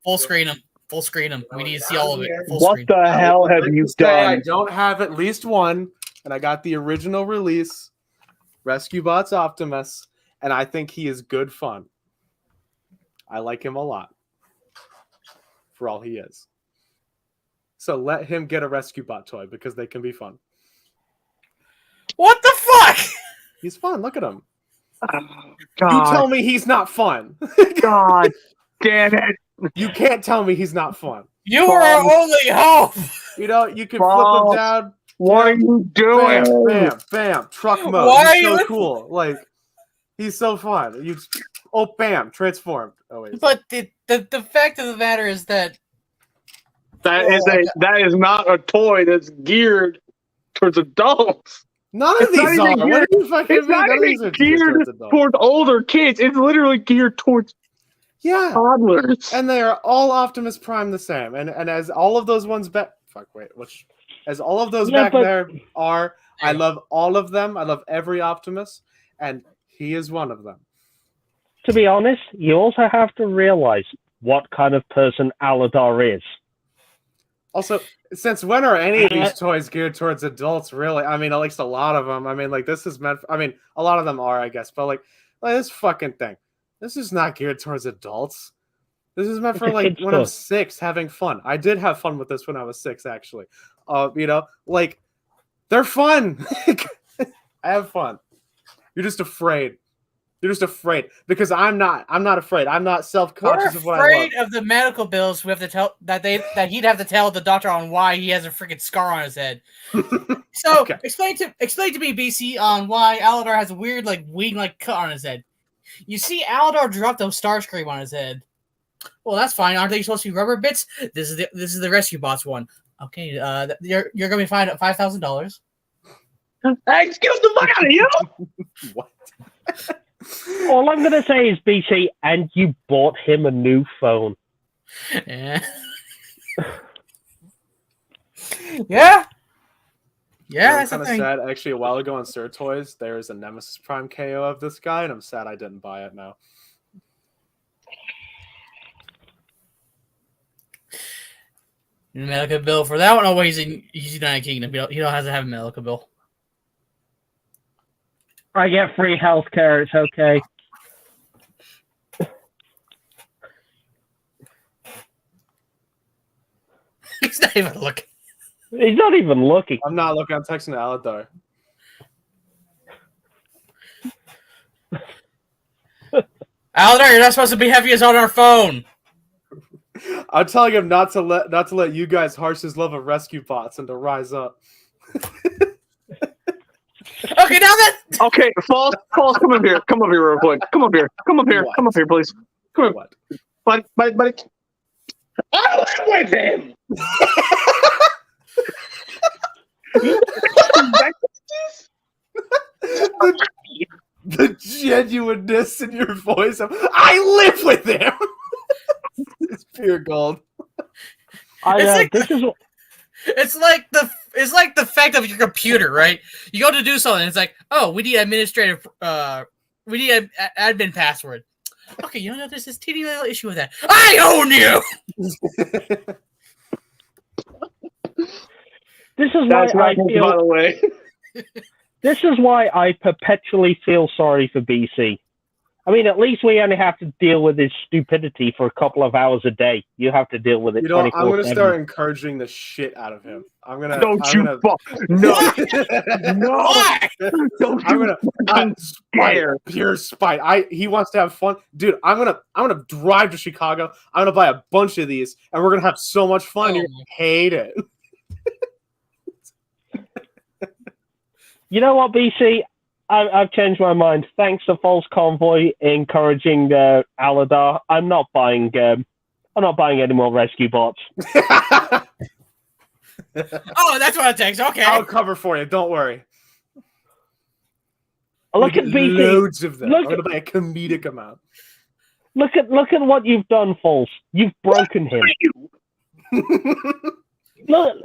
Full screen him. We need to see all of it. What the hell have you done? I don't have at least one, and I got the original release, Rescue Bots Optimus, and I think he is good fun. I like him a lot for all he is. So let him get a Rescue Bot toy because they can be fun. What the fuck? He's fun. Look at him. God. You tell me he's not fun. God damn it. You can't tell me he's not fun. You are our only hope. You know, you can flip him down. What are you doing? Bam, bam, bam. Truck mode. Why he's are so you... cool. Like, he's so fun. Bam, transformed. Oh, wait. But the fact of the matter is that that is not a toy that's geared towards adults. None of these are. What do you fucking mean? It's not even geared towards older kids. It's literally geared towards toddlers. And they are all Optimus Prime the same. And as all of those ones back... As all of those back there are, I love all of them. I love every Optimus. And he is one of them. To be honest, you also have to realize what kind of person Aladar is. Also, since when are any of these toys geared towards adults, really? I mean, at least a lot of them. I mean, like, this is meant for, I mean, a lot of them are, I guess. But, like this fucking thing. This is not geared towards adults. This is meant for, like, when I'm 6, having fun. I did have fun with this when I was 6, actually. You know, like, they're fun. I have fun. You're just afraid. You're just afraid because I'm not afraid. I'm not self-conscious of what I love. We're afraid of the medical bills. We have to tell that he'd have to tell the doctor on why he has a freaking scar on his head. So Okay. explain to me, BC, on why Aladar has a weird like wing like cut on his head. You see, Aladar dropped those Starscream on his head. Well, that's fine. Aren't they supposed to be rubber bits? This is the Rescue Bots one. Okay, you're gonna be fined at $5,000. Excuse the fuck out of you! What? All I'm going to say is, BC, and you bought him a new phone. Yeah. Yeah. Yeah, I'm that's the kind of thing. sad. Actually, a while ago on Sir Toys, there was a Nemesis Prime KO of this guy, and I'm sad I didn't buy it now. Medical bill for that one. Oh, he's in United Kingdom. He don't have to have a medical bill. I get free healthcare. It's okay. He's not even looking. He's not even looking. I'm not looking. I'm texting Aladar. Aladar, you're not supposed to be heavy as on our phone. I'm telling him not to let you guys harsh his love of rescue bots and to rise up. Okay, now that. Okay, Falls, come up here. Come up here real quick. Come up here. Come up here. What? Come up here, please. Come here. What? But I live with him. genuineness in your voice. I live with him. It's pure gold. It's like the fact of your computer, right? You go to do something, it's like, oh, we need administrative, we need an admin password. Okay, you know, there's this teeny little issue with that. I own you. This is why I feel. By the way, This is why I perpetually feel sorry for BC. I mean, at least we only have to deal with his stupidity for a couple of hours a day. You have to deal with it. You know, 24/7. I'm going to start encouraging the shit out of him. I'm gonna. no. Why? Don't I'm you gonna spite, dare. pure spite. He wants to have fun, dude. I'm gonna drive to Chicago. I'm gonna buy a bunch of these, and we're gonna have so much fun. You're gonna hate it. You know what, BC? I've changed my mind. Thanks to False Convoy encouraging Aladar. I'm not buying any more rescue bots. Oh, that's what it takes. Okay. I'll cover for you. Don't worry. Look at BC. Loads of them. Look I'm gonna buy a comedic amount. Look at what you've done, False. You've broken him. Look,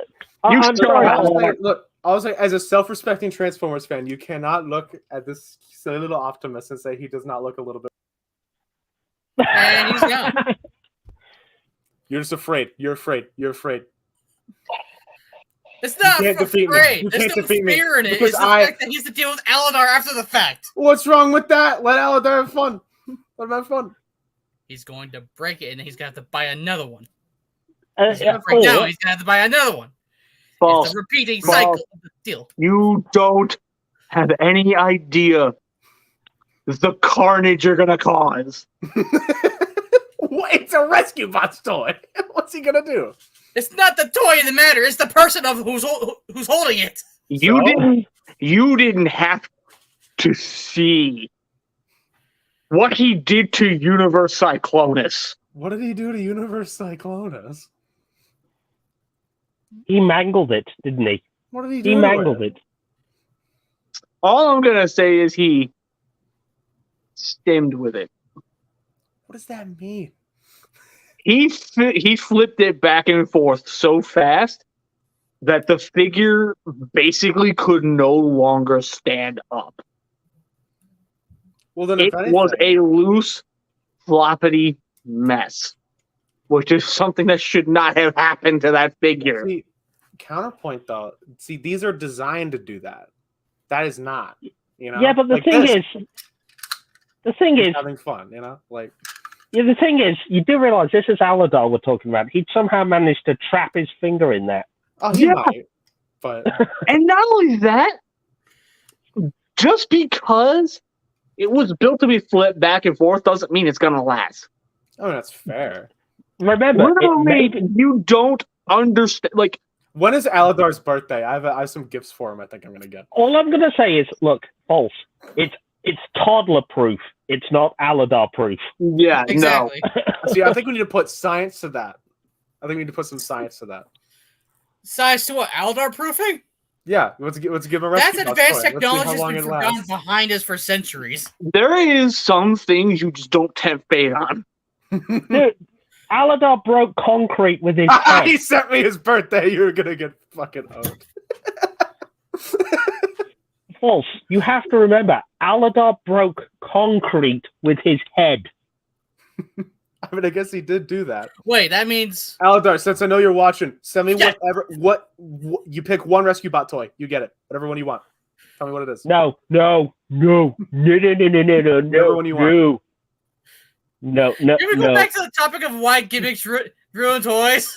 I'm sorry. Look, I was like, as a self-respecting Transformers fan, you cannot look at this silly little Optimus and say he does not look a little bit. And he's gone. You're just afraid. You're afraid. You're afraid. It's not You can't defeat me. afraid. You There's can't no defeat me, fear in it. because It's the fact that he has to deal with Aladar after the fact. What's wrong with that? Let Aladar have fun. Let him have fun. He's going to break it, and then he's going to have to buy another one. Yeah, He's going to have to buy another one. False. It's a repeating cycle of the deal. You don't have any idea the carnage you're gonna cause. What? It's a rescue bot's toy. What's he gonna do? It's not the toy in the matter. It's the person of who's holding it. You didn't have to see what he did to Universe Cyclonus. What did he do to Universe Cyclonus? He mangled it, didn't he? What did he do? He mangled it. All I'm gonna say is he stemmed with it. What does that mean? He flipped it back and forth so fast that the figure basically could no longer stand up. Well, then It was a loose, floppity mess, which is something that should not have happened to that figure. See, counterpoint though. See, these are designed to do that. That is not. You know. Yeah, but the Like thing this, is, having fun. You know, like. yeah, the thing is, you do realize this is Aladar we're talking about. He'd somehow managed to trap his finger in there. Oh, he Yeah. might. But And not only that, just because it was built to be flipped back and forth doesn't mean it's gonna last. oh, that's fair. Remember, You don't understand. Like, When is Aladar's birthday? I have some gifts for him. I think I'm gonna get. all I'm gonna say is, look, False. It's toddler proof. It's not Aladar proof. yeah, Exactly. See, I think we need to put science to that. I think we need to put some science to that. Size to what? Aladar proofing? Yeah, let's give him a That's rescue box advanced toy. Let's see technology how has long been it forgotten lasts. behind us for centuries. there is some things you just don't tempt fate on. Dude, Aladar broke concrete with his He head. sent me his birthday. You're gonna get fucking owned. False. You have to remember, Aladar broke concrete with his head. I mean, I guess he did do that. Wait, that means Aladar, since I know you're watching, send me Yeah. whatever. What you pick one rescue bot toy, you get it. Whatever one you want. Tell me what it is. No. Whatever one you want. No. can we go back to the topic of why gimmicks ruin toys?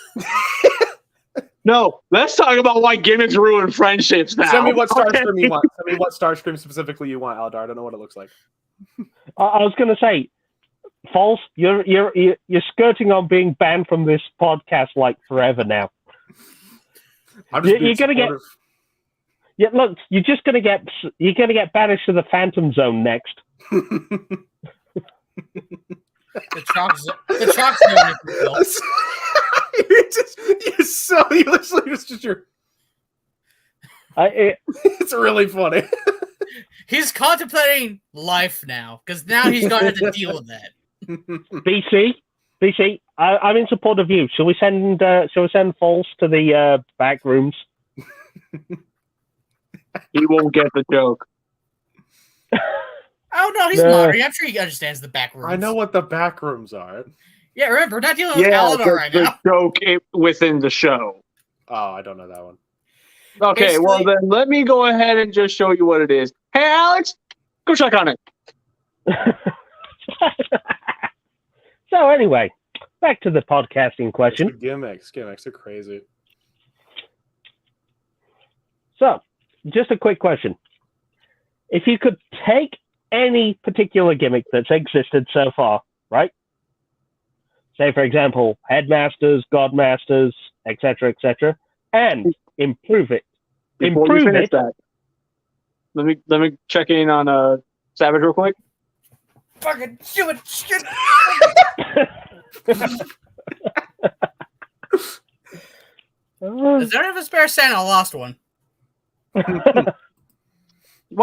No, let's talk about why gimmicks ruin friendships now. Send me what Okay? Starscream you want. Send me what Starscream specifically you want, Aladar. I don't know what it looks like. I was going to say, False. You're skirting on being banned from this podcast like forever now. I'm just You're being gonna get- supportive. Yeah, look, you're gonna get banished to the Phantom Zone next. The chalk zone. If you will. It's really funny. He's contemplating life now because now he's going to have to deal with that. BC, I'm in support of you. Shall we send False to the back rooms? He won't get the joke. Oh no, he's modern. I'm sure he understands the back rooms. I know what the back rooms are. Yeah, remember, we're not dealing with Aladar right now. The joke within the show. Oh, I don't know that one. Okay, Basically, well then let me go ahead and just show you what it is. Hey, Alex, go check on it. So anyway, back to the podcasting question. Gimmicks are crazy. So, just a quick question. If you could take any particular gimmick that's existed so far, right? Say, for example, Headmasters, Godmasters, etc., and improve it. Before you finish that, let me check in on Savage real quick. fucking do it. Shit. Does anyone have a spare Santa? I lost one. Why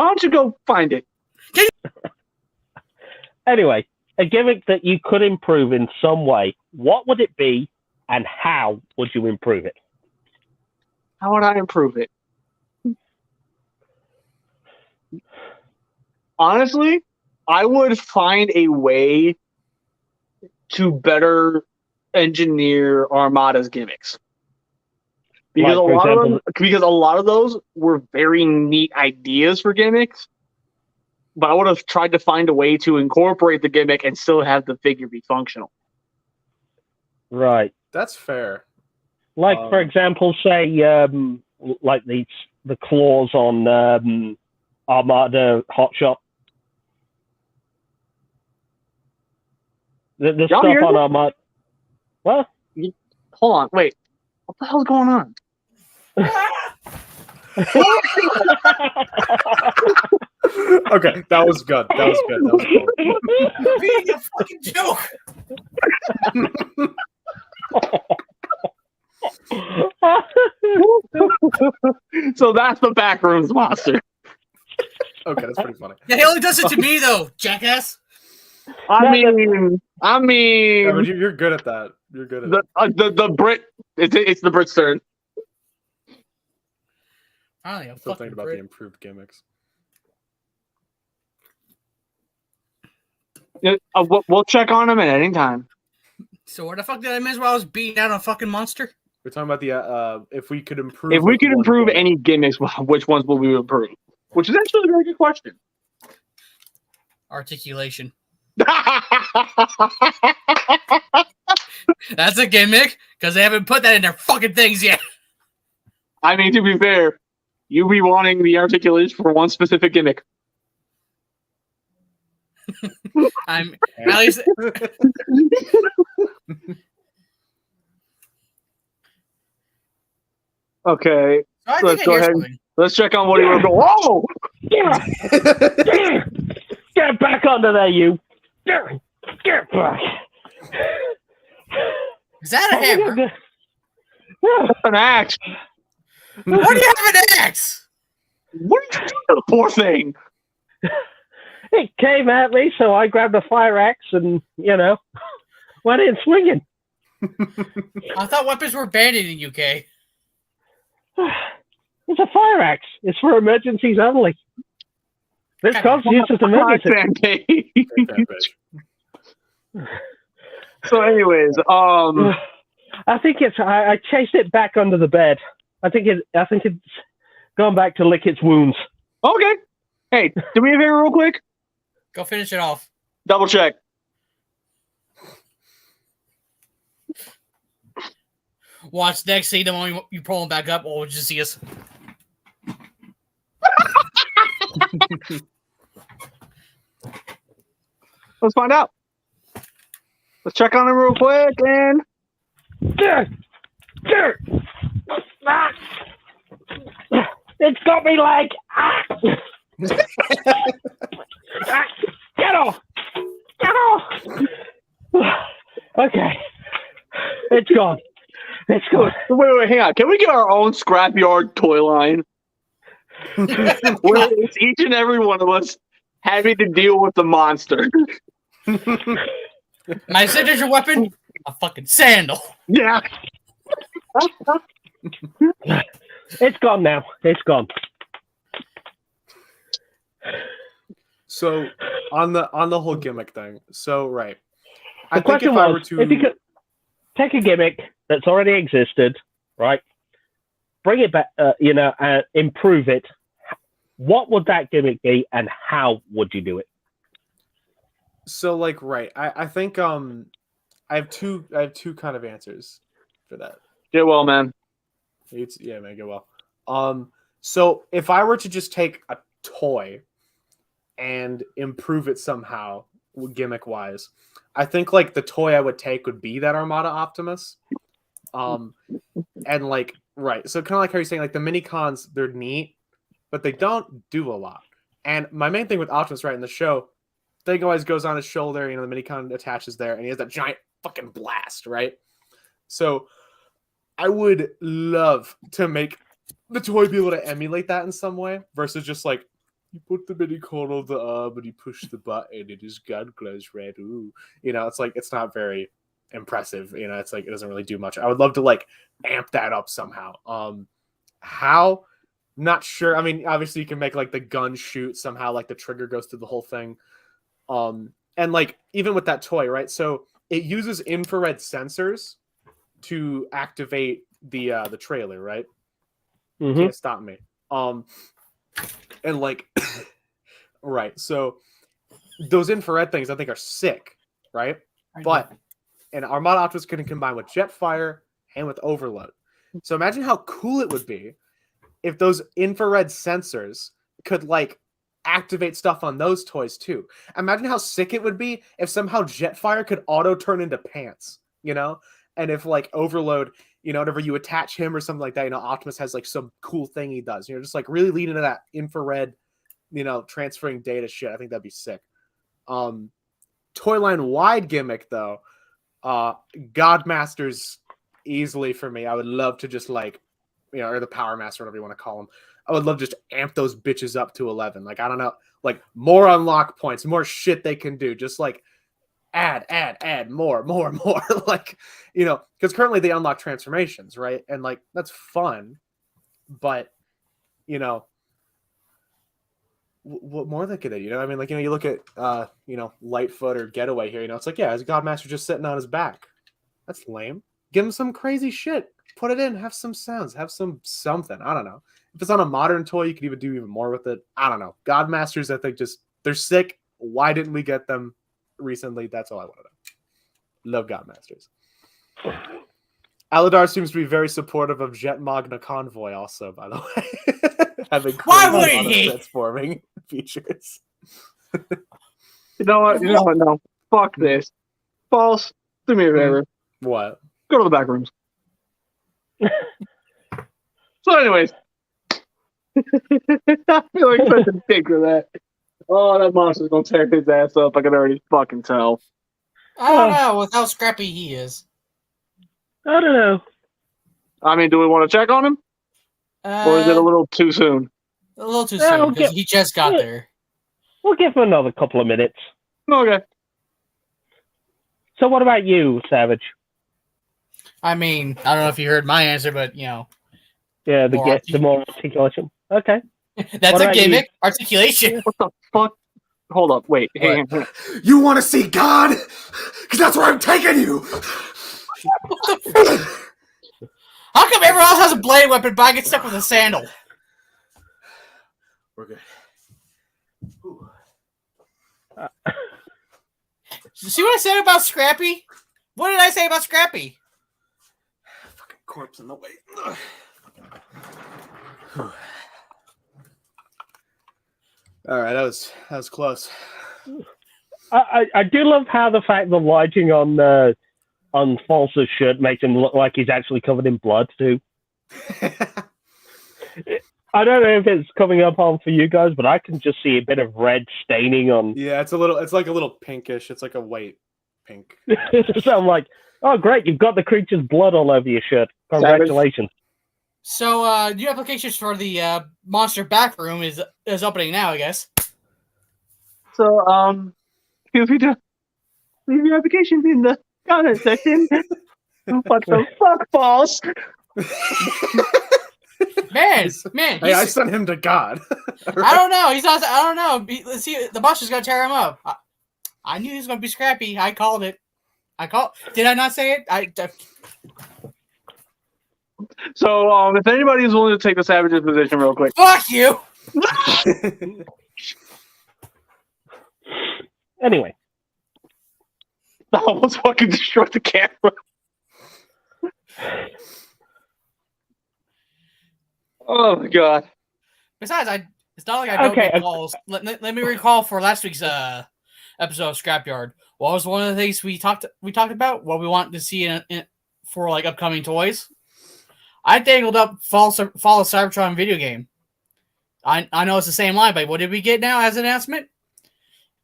don't you go find it? Anyway, a gimmick that you could improve in some way, what would it be and how would you improve it? How would I improve it? Honestly, I would find a way to better engineer Armada's gimmicks. Because Like, a lot of those were very neat ideas for gimmicks, but I would have tried to find a way to incorporate the gimmick and still have the figure be functional. Right. That's fair. Like, for example, say, like the claws on Armada Hotshot. The stuff on Armada. What? Hold on, wait. What the hell's going on? Okay, that was good. That was good. That was Being a fucking joke. So that's the backrooms monster. okay, that's pretty funny. Yeah, he only does it to me though, jackass. I mean, Yeah, but you're good at that. You're good at it. the Brit. It's the Brit's turn. Finally, I'm Still thinking about the improved gimmicks. We'll check on him at any time. So where the fuck did I miss while I was beating out a fucking monster? We're talking about the if we could improve. If we could one improve gimmick. any gimmicks, which ones will we improve? Which is actually a very good question. Articulation. That's a gimmick because they haven't put that in their fucking things yet. I mean, to be fair, you be wanting the articulation for one specific gimmick. I'm at least. Okay, I let's think go I hear ahead. something. Let's check on what he will go. Oh! Get back under there, you! Get back! Is that a hammer? That's an axe. Why do you have an axe? What are you doing to the poor thing? It came at me, so I grabbed a fire axe and, went in swinging. I thought weapons were banned in the UK. It's a fire axe. It's for emergencies only. This constitutes an emergency. So, anyways, I think I chased it back under the bed. I think it's gone back to lick its wounds. Okay. Hey, do me a favor real quick. Go finish it off. Double check. Watch next scene. The moment you pull him back up, we'll just see us. Let's find out. Let's check on him real quick and. It's got me like. Get off! Get off! Okay. It's gone. It's good. Wait, hang on. Can we get our own Scrapyard toy line? Where it's each and every one of us having to deal with the monster. My signature weapon, a fucking sandal. Yeah. It's gone now. It's gone. So on the whole gimmick thing. So right. The question was, if you could take a gimmick that's already existed, right, bring it back, and improve it, what would that gimmick be, and how would you do it? So like right, I think I have two kind of answers for that. Get well, man. Yeah, man, get well. So if I were to just take a toy and improve it somehow, gimmick wise, I think like the toy I would take would be that Armada Optimus. And like right, so kind of like how you're saying, like the mini cons, they're neat, but they don't do a lot. And my main thing with Optimus, right, in the show, thing always goes on his shoulder, the mini con attaches there, and he has that giant fucking blast, right? So I would love to make the toy be able to emulate that in some way, versus just like you put the mini con on the arm and you push the button and his gun glows red. Ooh, it's like it's not very impressive. It's like it doesn't really do much. I would love to like amp that up somehow. How? Not sure. I mean, obviously you can make like the gun shoot somehow, like the trigger goes through the whole thing. And like even with that toy, right? So it uses infrared sensors to activate the trailer, right? Mm-hmm. Can't stop me. And like right, so those infrared things I think are sick, right? But an Armada Optimus can combine with Jetfire and with Overload. So imagine how cool it would be if those infrared sensors could like activate stuff on those toys too. Imagine how sick it would be if somehow Jetfire could auto turn into pants, and if like Overload, whenever you attach him or something like that, Optimus has like some cool thing he does, just like really lean into that infrared, transferring data shit. I think that'd be sick. Toy line wide gimmick though, Godmasters easily for me. I would love to just like, or the Power Master, whatever you want to call them. I would love to just amp those bitches up to 11. Like, I don't know, like more unlock points, more shit they can do. Just like add more. Like, because currently they unlock transformations, right? And like, that's fun. But, what more they could do? I mean, like, you look at, Lightfoot or Getaway here, it's like, yeah, his Godmaster just sitting on his back. That's lame. Give him some crazy shit. Put it in, have some sounds, have something. I don't know. If it's on a modern toy, you could even do even more with it. I don't know. Godmasters, I think they're sick. Why didn't we get them recently? That's all I want to know. Love Godmasters. Aladar seems to be very supportive of Jet Magna Convoy also, by the way. Having why would he? Transforming features. You know what? No. Fuck this. False. Do me a favor. What? Go to the back rooms. So anyways. I feel like such a dick for that. Oh, that monster's gonna tear his ass up. I can already fucking tell. I don't know with how scrappy he is. I don't know. I mean, do we want to check on him? Or is it a little too soon? A little too soon, because he just got there. We'll give him another couple of minutes. Okay. So what about you, Savage? I mean, I don't know if you heard my answer, but, Yeah, the more articulation. Okay. That's a gimmick. Articulation. What the fuck? Hold up. Wait. Hang on. You want to see God? Because that's where I'm taking you. How come everyone else has a blade weapon, but I get stuck with a sandal? We're good. See what I said about Scrappy? What did I say about Scrappy? Fucking corpse in the way. All right, that was close. I do love how the fact the lighting on Falsa's shirt makes him look like he's actually covered in blood too. I don't know if it's coming up on for you guys, but I can just see a bit of red staining on. Yeah, it's like a little pinkish. It's like a white pink. So I'm like, oh great, you've got the creature's blood all over your shirt. Congratulations. So, new applications for the monster back room is opening now, I guess. So, feel free to leave your application in the comment section. What the fuck, balls? Man, Hey, I sent him to God. I don't know. He's not. I don't know. Let's see. The boss is gonna tear him up. I knew he was gonna be scrappy. I called it. Did I not say it? So, if anybody is willing to take the Savage's position real quick. Fuck you. Anyway. I almost fucking destroyed the camera. Oh my god. Besides, it's not like I don't recall. Let me recall for last week's episode of Scrapyard. What was one of the things we talked about? What we want to see for like upcoming toys. I dangled up Fall of Cybertron video game. I know it's the same line, but what did we get now as an announcement?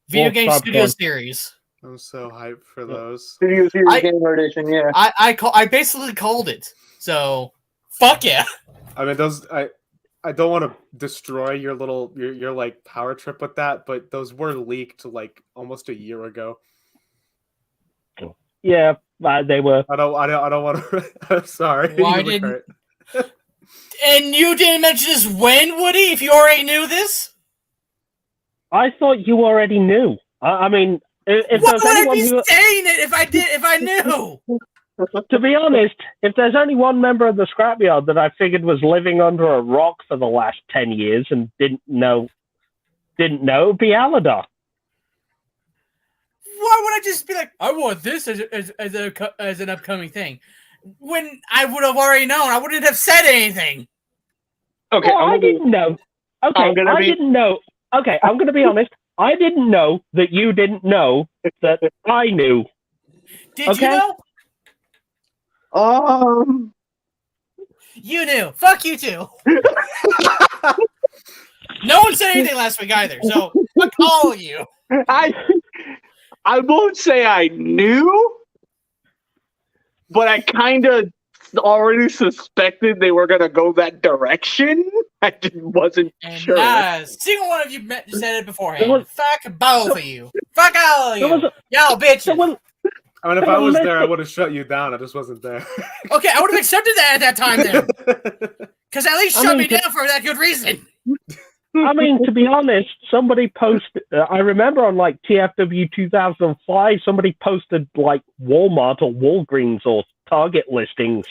Video Game Studio Series. I'm so hyped for those. Studio Series Gamer Edition, yeah. I basically called it. So, fuck yeah. I mean, those I don't want to destroy your little your like power trip with that, but those were leaked like almost a year ago. Yeah, they were. I don't want to. I'm sorry. Why didn't? And you didn't mention this when, Woody? If you already knew this, I thought you already knew. I mean, if why there's would anyone I be who, saying it if I knew? to be honest, if there's only one member of the Scrapyard that I figured was living under a rock for the last 10 years and didn't know, it'd be Aladar. Why would I just be like, I want this as an upcoming thing? When I would have already known, I wouldn't have said anything. Okay, well, I didn't know. Okay, I didn't know. Okay, I'm going to be honest. I didn't know that you didn't know that I knew. Did you know? You knew. Fuck you too. No one said anything last week either, so fuck all of you. I won't say I knew, but I kind of already suspected they were going to go that direction. I just wasn't sure. Single one of you said it beforehand. Fuck both of you. Fuck all of you. Y'all bitches. I mean, if I was there, I would have shut you down. I just wasn't there. Okay, I would have accepted that at that time then. Because at least shut me down for that good reason. I mean, to be honest, somebody posted, I remember on like TFW 2005, somebody posted like Walmart or Walgreens or Target listings,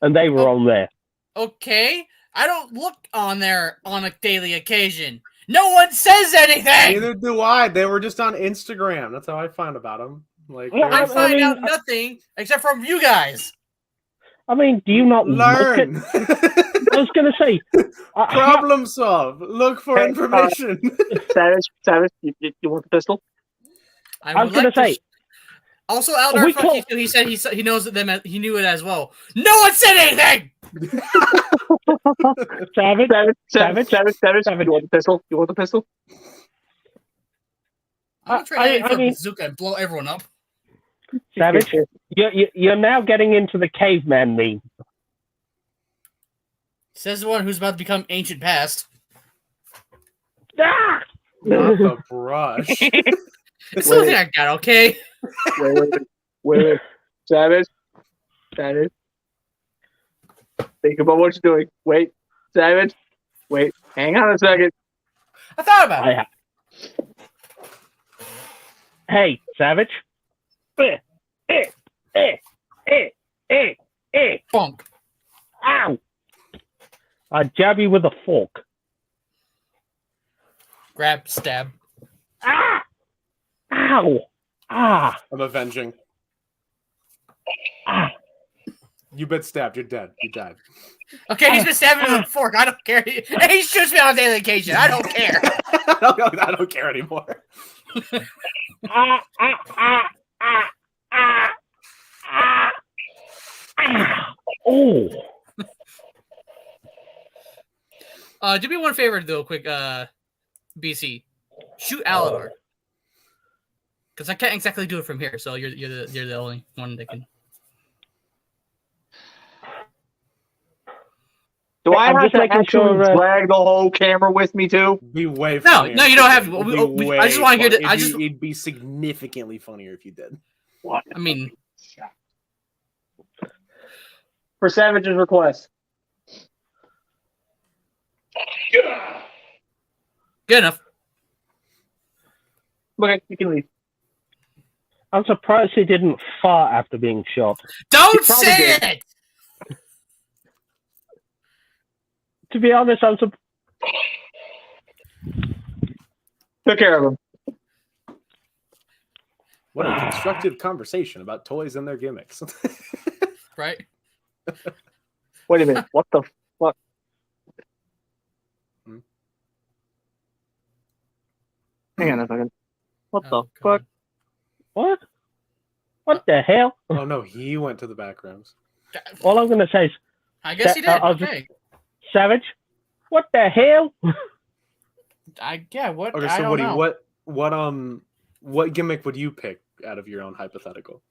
and they were on there. Okay, I don't look on there on a daily occasion. No one says anything! Neither do I. They were just on Instagram. That's how I find about them. Like, I find out nothing except from you guys. I mean, do you not learn? Look at, I was going to say, problem solve. Look for information. Savage, you want the pistol? I was going to say. Also, Eldar, he said he knows them. He knew it as well. No one said anything. Savage. You want the pistol? You want the pistol? I'm trying to bazooka and blow everyone up. Savage, you're now getting into the caveman meme. Says the one who's about to become ancient past. Ah! Not the brush. It's something I got, okay? Wait. Savage. Think about what you're doing. Wait. Savage. Wait. Hang on a second. I thought about it. Hey, Savage. Bonk. Ow. I jab you with a fork. Grab, stab. Ah! Ow! Ah! I'm avenging. Ah! You've been stabbed. You're dead. You died. Okay, he's been stabbing with a fork. I don't care. He shoots me on a daily occasion. I don't care. I don't care anymore. Oh. Do me one favor, though, quick, BC. Shoot Aladar. Because I can't exactly do it from here, so you're the only one that can. Do I I'm have just to making actually sure, drag the whole camera with me too? Be way No, funnier. no, you if don't have did. to. It'd be I just way want to hear funny- it. It'd be significantly funnier if you did. What? I mean, For Savage's request. good enough. Okay, you can leave. I'm surprised he didn't fart after being shot. Don't probably say did. it. To be honest, I'm surprised. Took care of him. What a constructive conversation about toys and their gimmicks. Right. Wait a minute. What the fuck? Hang on a second. What the Oh, fuck? What? What the hell? Oh no, he went to the back rooms. All I'm going to say is, I guess he did. I'll just- Okay. Savage, what the hell? Yeah. What? Okay, I so don't Woody, know. what gimmick would you pick out of your own hypothetical?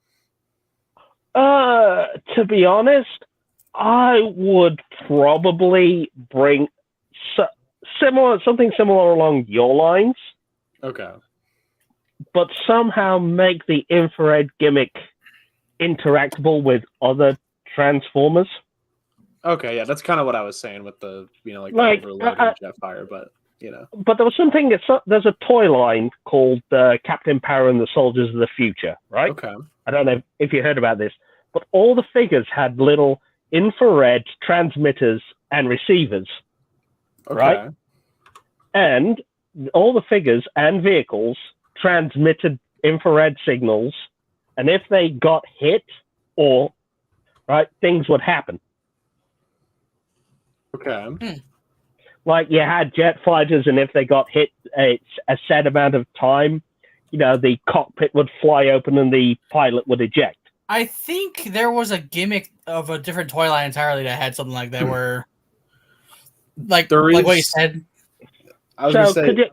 To be honest, I would probably bring something similar along your lines, Okay. but somehow make the infrared gimmick interactable with other Transformers. Okay, yeah, that's kind of what I was saying with the, Like, overload and Jetfire, but But there was something. There's a toy line called Captain Power and the Soldiers of the Future, right? okay. I don't know if you heard about this, but all the figures had little infrared transmitters and receivers, Okay. right? And all the figures and vehicles transmitted infrared signals, and if they got hit things would happen. Okay. Like you had jet fighters, and if they got hit a set amount of time, the cockpit would fly open and the pilot would eject. I think there was a gimmick of a different toy line entirely that had something like that, where, like what you said. I was going to say,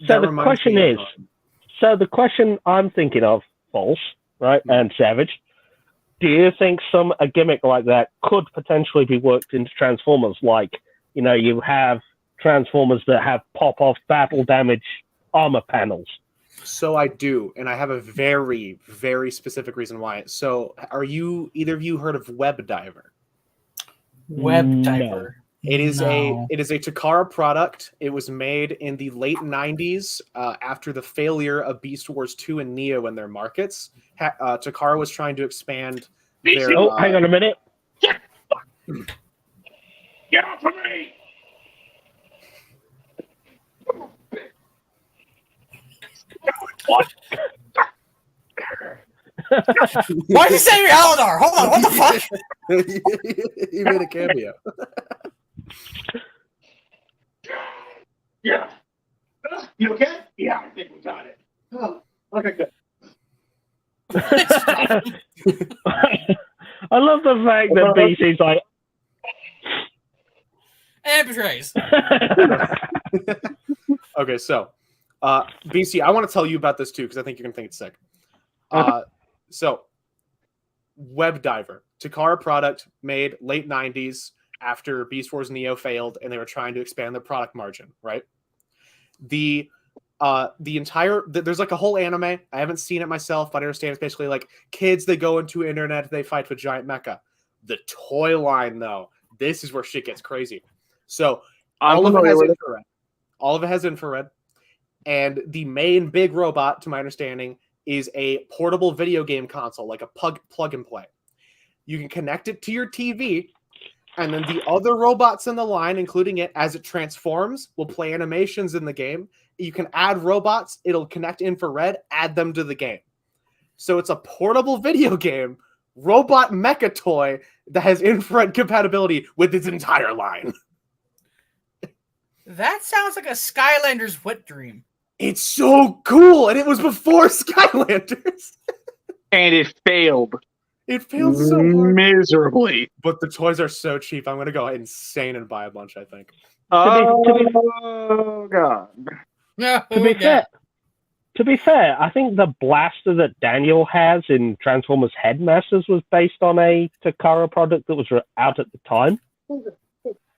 So the question is, the question I'm thinking of, False, right, and Savage, do you think a gimmick like that could potentially be worked into Transformers? Like, you have Transformers that have pop-off battle damage armor panels. So I do, and I have a very, very specific reason why. So either of you heard of Web Diver? Web Diver. It is a Takara product. It was made in the late 90s after the failure of Beast Wars 2 and Neo in their markets. Takara was trying to expand their... hang on a minute. Get off of me! What? Why did you say you're Aladar? Hold on, what the fuck? He made a cameo. Yeah. You okay? Yeah, I think we got it. Oh, okay, good. I love the fact that BC's like... And betrays. Okay, so BC, I want to tell you about this too because I think you're gonna think it's sick. So, Web Diver, Takara product made late 90s after Beast Wars Neo failed, and they were trying to expand their product margin. Right. The entire there's like a whole anime. I haven't seen it myself, but I understand it's basically like kids they go into internet, they fight with giant mecha. The toy line though, this is where shit gets crazy. So all of it has infrared, and the main big robot, to my understanding, is a portable video game console, like a plug and play. You can connect it to your TV, and then the other robots in the line, including it, as it transforms, will play animations in the game. You can add robots, it'll connect infrared, add them to the game. So it's a portable video game, robot mecha toy that has infrared compatibility with its entire line. That sounds like a Skylander's wet dream. It's so cool, and it was before Skylanders. And it failed. It failed so hard. Miserably. But the toys are so cheap. I'm going to go insane and buy a bunch, I think. Oh, God. No, To be fair, I think the blaster that Daniel has in Transformers Headmasters was based on a Takara product that was out at the time.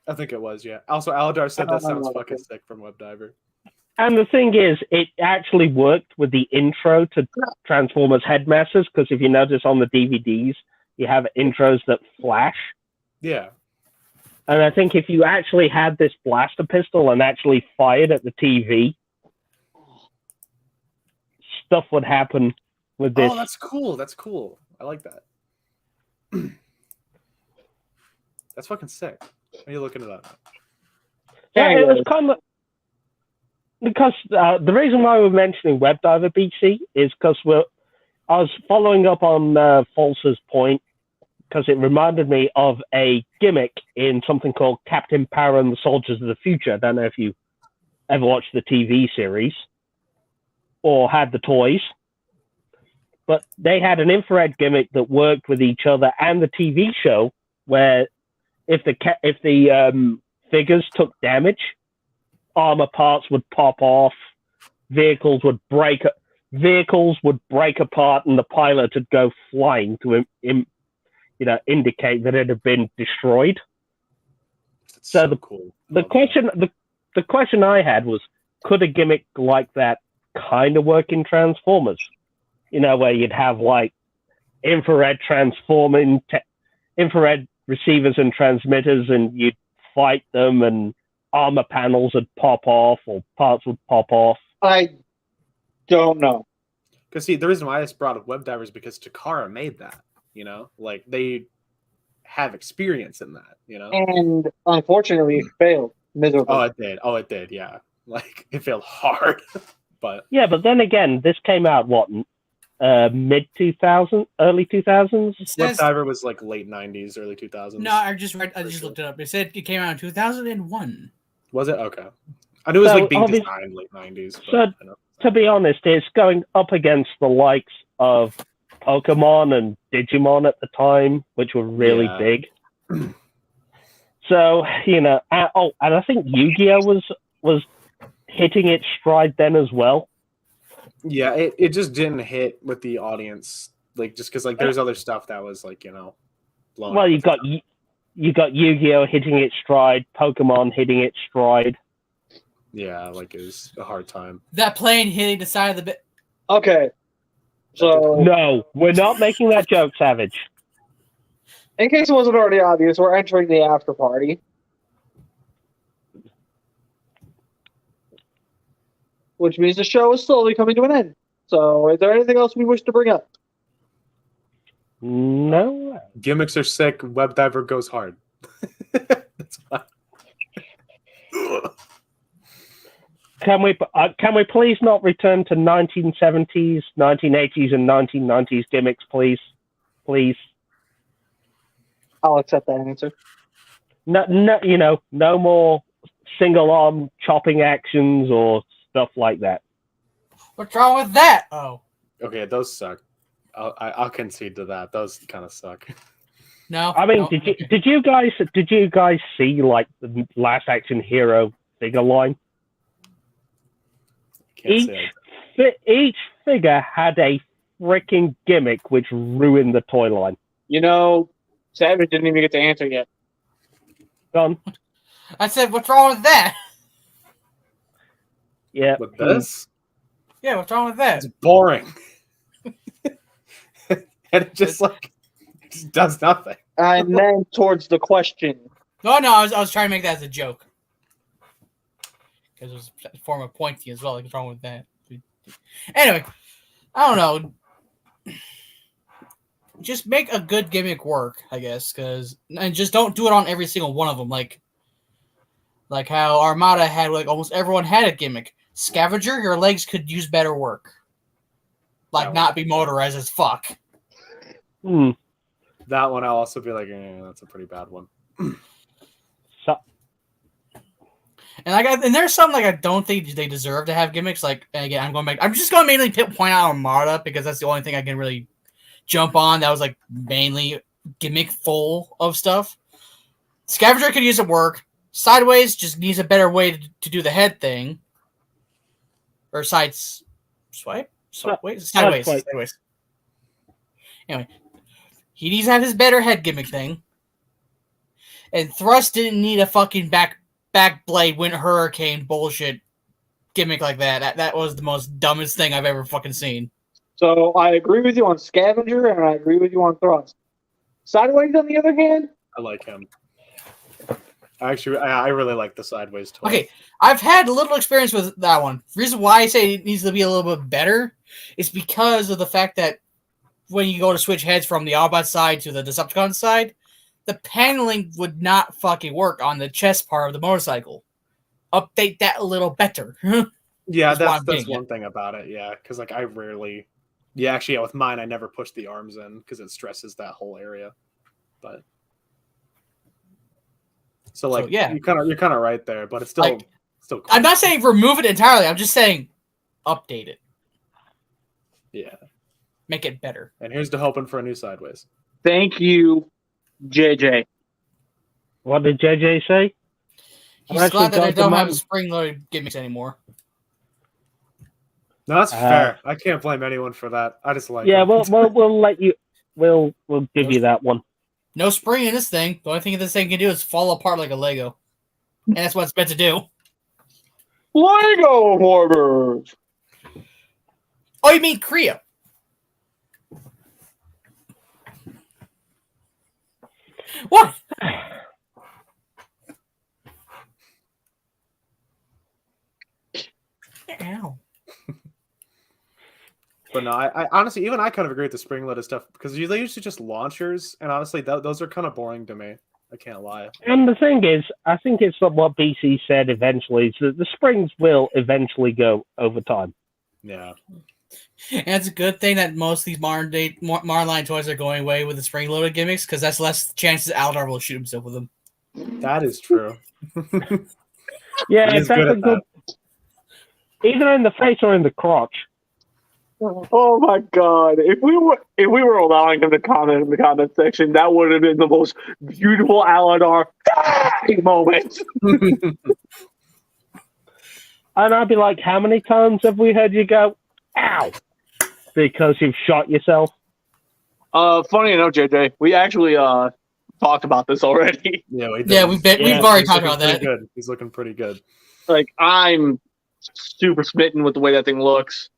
I think it was, yeah. Also, Aladar said that sounds Oh, fucking okay. sick from Webdiver. And the thing is, it actually worked with the intro to Transformers Headmasters, because if you notice on the DVDs, you have intros that flash. Yeah. And I think if you actually had this blaster pistol and actually fired at the TV, stuff would happen with this. Oh, that's cool. That's cool. I like that. That's fucking sick. Are you looking it up? Yeah, it was Anyways. kind of because the reason why we're mentioning Webdiver BC is because I was following up on Falsa's point because it reminded me of a gimmick in something called Captain Power and the Soldiers of the Future. I don't know if you ever watched the TV series or had the toys, but they had an infrared gimmick that worked with each other and the TV show, where if the figures took damage, armor parts would pop off, vehicles would break apart, and the pilot would go flying to indicate that it had been destroyed. That's So cool. The question I had was, could a gimmick like that kind of work in Transformers? Where you'd have like infrared receivers and transmitters, and you'd fight them, and armor panels would pop off or parts would pop off. I don't know. Because see, the reason why I just brought up Webdiver is because Takara made that. Like they have experience in that. And unfortunately, it failed miserably. Oh, it did. Yeah, like it failed hard. But yeah, but then again, this came out mid 2000s, early 2000s. Webdiver was like late 90s, early 2000s. No, I just looked it up. It said it came out in 2001. Was it? Okay. I knew it was like being designed late 90s. But, to be honest, it's going up against the likes of Pokemon and Digimon at the time, which were really big. So, and I think Yu-Gi-Oh was hitting its stride then as well. Yeah, it just didn't hit with the audience, like just because there's other stuff that was blowing. Well, you got Yu-Gi-Oh hitting its stride, Pokemon hitting its stride. Yeah, it was a hard time. That plane hitting the side of the bit. Okay. So no, we're not making that joke, Savage. In case it wasn't already obvious, we're entering the after party. Which means the show is slowly coming to an end. So, is there anything else we wish to bring up? No. Gimmicks are sick. Webdiver goes hard. That's fine. Can we please not return to 1970s, 1980s, and 1990s gimmicks, please? Please. I'll accept that answer. No more single arm chopping actions or stuff like that. What's wrong with that? Oh. Okay, those suck. I'll concede to that. Those kind of suck. No. I mean, no. did you guys see the Last Action Hero figure line? Each figure had a freaking gimmick which ruined the toy line. Savage didn't even get to answer yet. Done. I said, what's wrong with that? Yeah. With this? Yeah, what's wrong with that? It's boring. And it just does nothing. And then towards the question. No, I was trying to make that as a joke. Because it was a form of pointy as well. What's wrong with that? Anyway, I don't know. Just make a good gimmick work, I guess, and just don't do it on every single one of them. Like how Armada had, almost everyone had a gimmick. Scavenger, your legs could use better work. Not be motorized as fuck. That one I'll also be that's a pretty bad one. And there's some I don't think they deserve to have gimmicks. Again, I'm just going to mainly point out Armada because that's the only thing I can really jump on that was mainly gimmick full of stuff. Scavenger could use it work. Sideways just needs a better way to do the head thing. Or sideways. Anyway, he needs to have his better head gimmick thing. And Thrust didn't need a fucking back blade wind hurricane bullshit gimmick like that. That was the most dumbest thing I've ever fucking seen. So I agree with you on Scavenger, and I agree with you on Thrust. Sideways, on the other hand, I like him. Actually, I really like the Sideways toy. Okay, I've had a little experience with that one. The reason why I say it needs to be a little bit better is because of the fact that when you go to switch heads from the Autobot side to the Decepticon side, the paneling would not fucking work on the chest part of the motorcycle. Update that a little better. Yeah, that's one thing about it. Yeah, because like I rarely, with mine I never push the arms in because it stresses that whole area. But so yeah, you're kind of right there, but it's still cool. I'm not saying remove it entirely. I'm just saying update it. Yeah, make it better. And here's to hoping for a new Sideways. Thank you, JJ. What did JJ say? He's glad that I don't have spring-loaded gimmicks anymore. No, that's fair. I can't blame anyone for that. I just like. Yeah, we'll let you. We'll give you that one. No spring in this thing. The only thing this thing can do is fall apart like a Lego, and that's what it's meant to do. Lego mortars. Oh, you mean Kriya? What? Ow. But no, I honestly, even I kind of agree with the spring-loaded stuff because they usually just launchers, and honestly, those are kind of boring to me. I can't lie. And the thing is, I think it's what BC said eventually, is that the springs will eventually go over time. Yeah. And it's a good thing that most of these modern line toys are going away with the spring-loaded gimmicks, because that's less chances Aldar will shoot himself with them. That is true. Yeah, that's a good. Either in the face or in the crotch. Oh my god! If we were allowing him to comment in the comment section, that would have been the most beautiful Aladar moment. And I'd be like, "How many times have we heard you go, ow?" Because you've shot yourself. Funny enough, JJ, we actually talked about this already. Yeah, we did. Yeah, we've already talked about that. Good. He's looking pretty good. Like, I'm super smitten with the way that thing looks.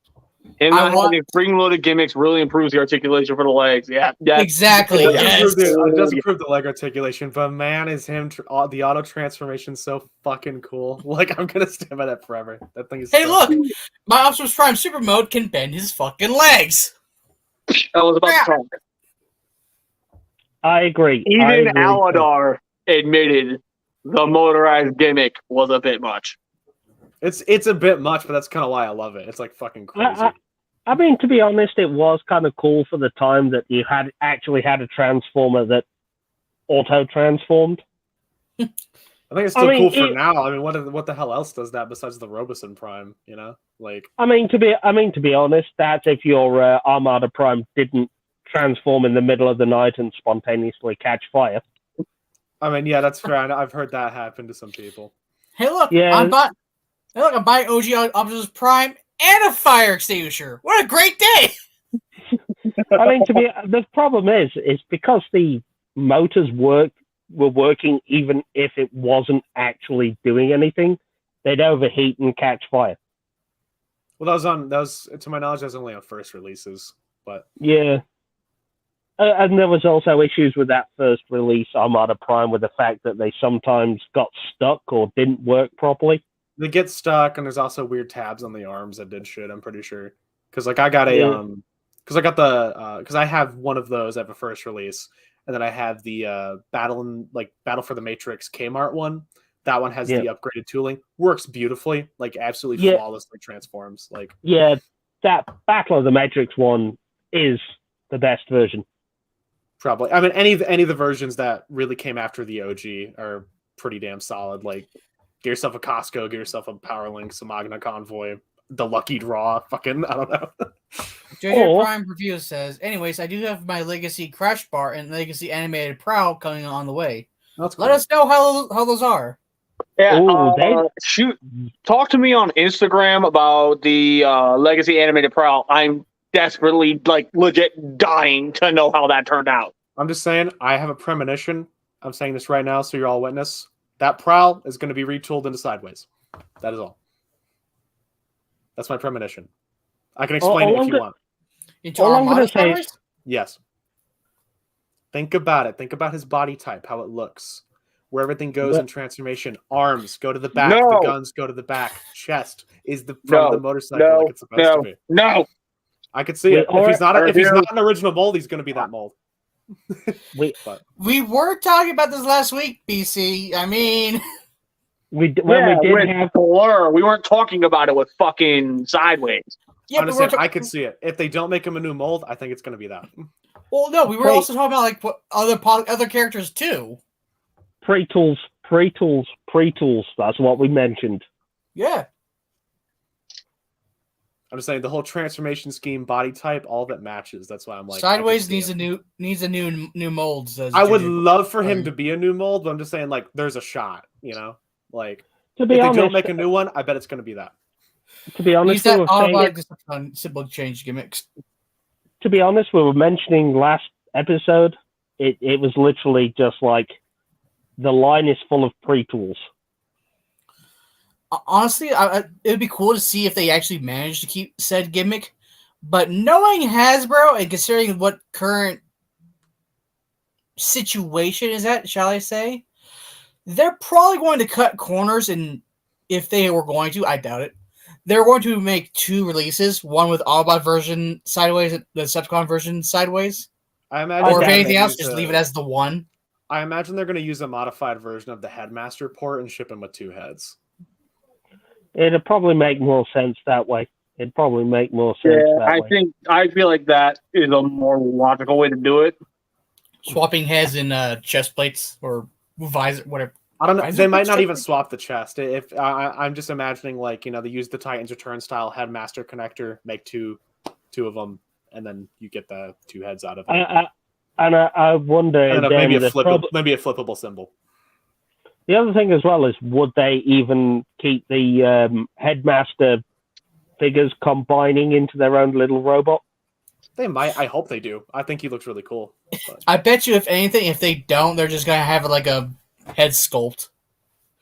And having spring-loaded gimmicks really improves the articulation for the legs. Yeah, exactly. It does improve the leg articulation, but man, is the auto transformation so fucking cool. Like, I'm gonna stand by that forever. That thing is. Hey, look, my Optimus Prime Super Mode can bend his fucking legs. I was about to talk. I agree. Even Aladar admitted the motorized gimmick was a bit much. It's a bit much, but that's kind of why I love it. It's like fucking crazy. I mean, to be honest, it was kind of cool for the time that you actually had a transformer that auto-transformed. I think it's still cool for now. I mean, what the hell else does that besides the Roboson Prime? You know, like. I mean, to be honest, that's if your Armada Prime didn't transform in the middle of the night and spontaneously catch fire. I mean, yeah, that's fair. I've heard that happen to some people. Hey, look, yeah. I'm buying OG Optimus Prime and a fire extinguisher. What a great day! I mean, the problem is because the motors were working even if it wasn't actually doing anything, they'd overheat and catch fire. Well, that was to my knowledge, that was only on first releases, but yeah. And there was also issues with that first release Armada Prime with the fact that they sometimes got stuck or didn't work properly. They get stuck, and there's also weird tabs on the arms that did shit. I'm pretty sure because like I got because I have one of those at the first release, and then I have the Battle for the Matrix Kmart one. That one has the upgraded tooling, works beautifully, like absolutely flawlessly transforms. Like that Battle of the Matrix one is the best version. Probably. I mean, any of the versions that really came after the OG are pretty damn solid. Like, get yourself a Costco, get yourself a Powerlink, some Magna Convoy, the Lucky Draw. Fucking, I don't know. JJ Prime Review says, anyways, I do have my Legacy Crash Bar and Legacy Animated Prowl coming on the way. That's cool. Let us know how those are. Yeah, shoot. Talk to me on Instagram about the Legacy Animated Prowl. I'm desperately, legit dying to know how that turned out. I'm just saying, I have a premonition. I'm saying this right now, so you're all witness. That Prowl is going to be retooled into Sideways. That is all. That's my premonition. I can explain it if you want. Into All I'm Armada gonna say is- Sideways? Yes. Think about it. Think about his body type, how it looks, where everything goes in transformation. Arms go to the back. No. The guns go to the back. Chest is the front of the motorcycle like it's supposed to be. No. I could see it. If he's not an original mold, he's going to be that mold. We were talking about this last week, BC. I mean, we did with have Blur. We weren't talking about it with fucking Sideways. yeah, I'm just saying, I could see it. If they don't make him a new mold, I think it's going to be that. well, no, we were also talking about like what other characters too. pre-tools. That's what we mentioned. Yeah. I'm just saying the whole transformation scheme, body type, all that matches. That's why I'm like Sideways needs a new mold. Says I would Jay. love for him to be a new mold, but I'm just saying like there's a shot, you know, like To be if honest, they don't make a new one, I bet it's going to be that. To be honest, Use we that were saying automatic it, discipline symbol change gimmicks. to be honest, we were mentioning last episode. It was literally just like the line is full of pre-tools. Honestly, it would be cool to see if they actually managed to keep said gimmick. But knowing Hasbro and considering what current situation is at, shall I say, they're probably going to cut corners. And if they were going to, I doubt it. They're going to make 2 releases, one with Autobot version Sideways, the Decepticon version Sideways. I imagine, Or if anything else, just leave it as the one. I imagine they're going to use a modified version of the Headmaster port and ship him with 2 heads. It'd probably make more sense that way. I feel like that is a more logical way to do it. Swapping heads in chest plates or visor, whatever. I don't know. Visor They might plates, not chest even plates? swap the chest. If I'm just imagining, like, you know, they use the Titans Return style Headmaster connector, make two of them, and then you get the 2 heads out of it. I wonder. And then then maybe a the maybe a flippable symbol. The other thing as well is, would they even keep the Headmaster figures combining into their own little robot? They might. I hope they do. I think he looks really cool. But I bet you, if anything, if they don't, they're just gonna have like a head sculpt.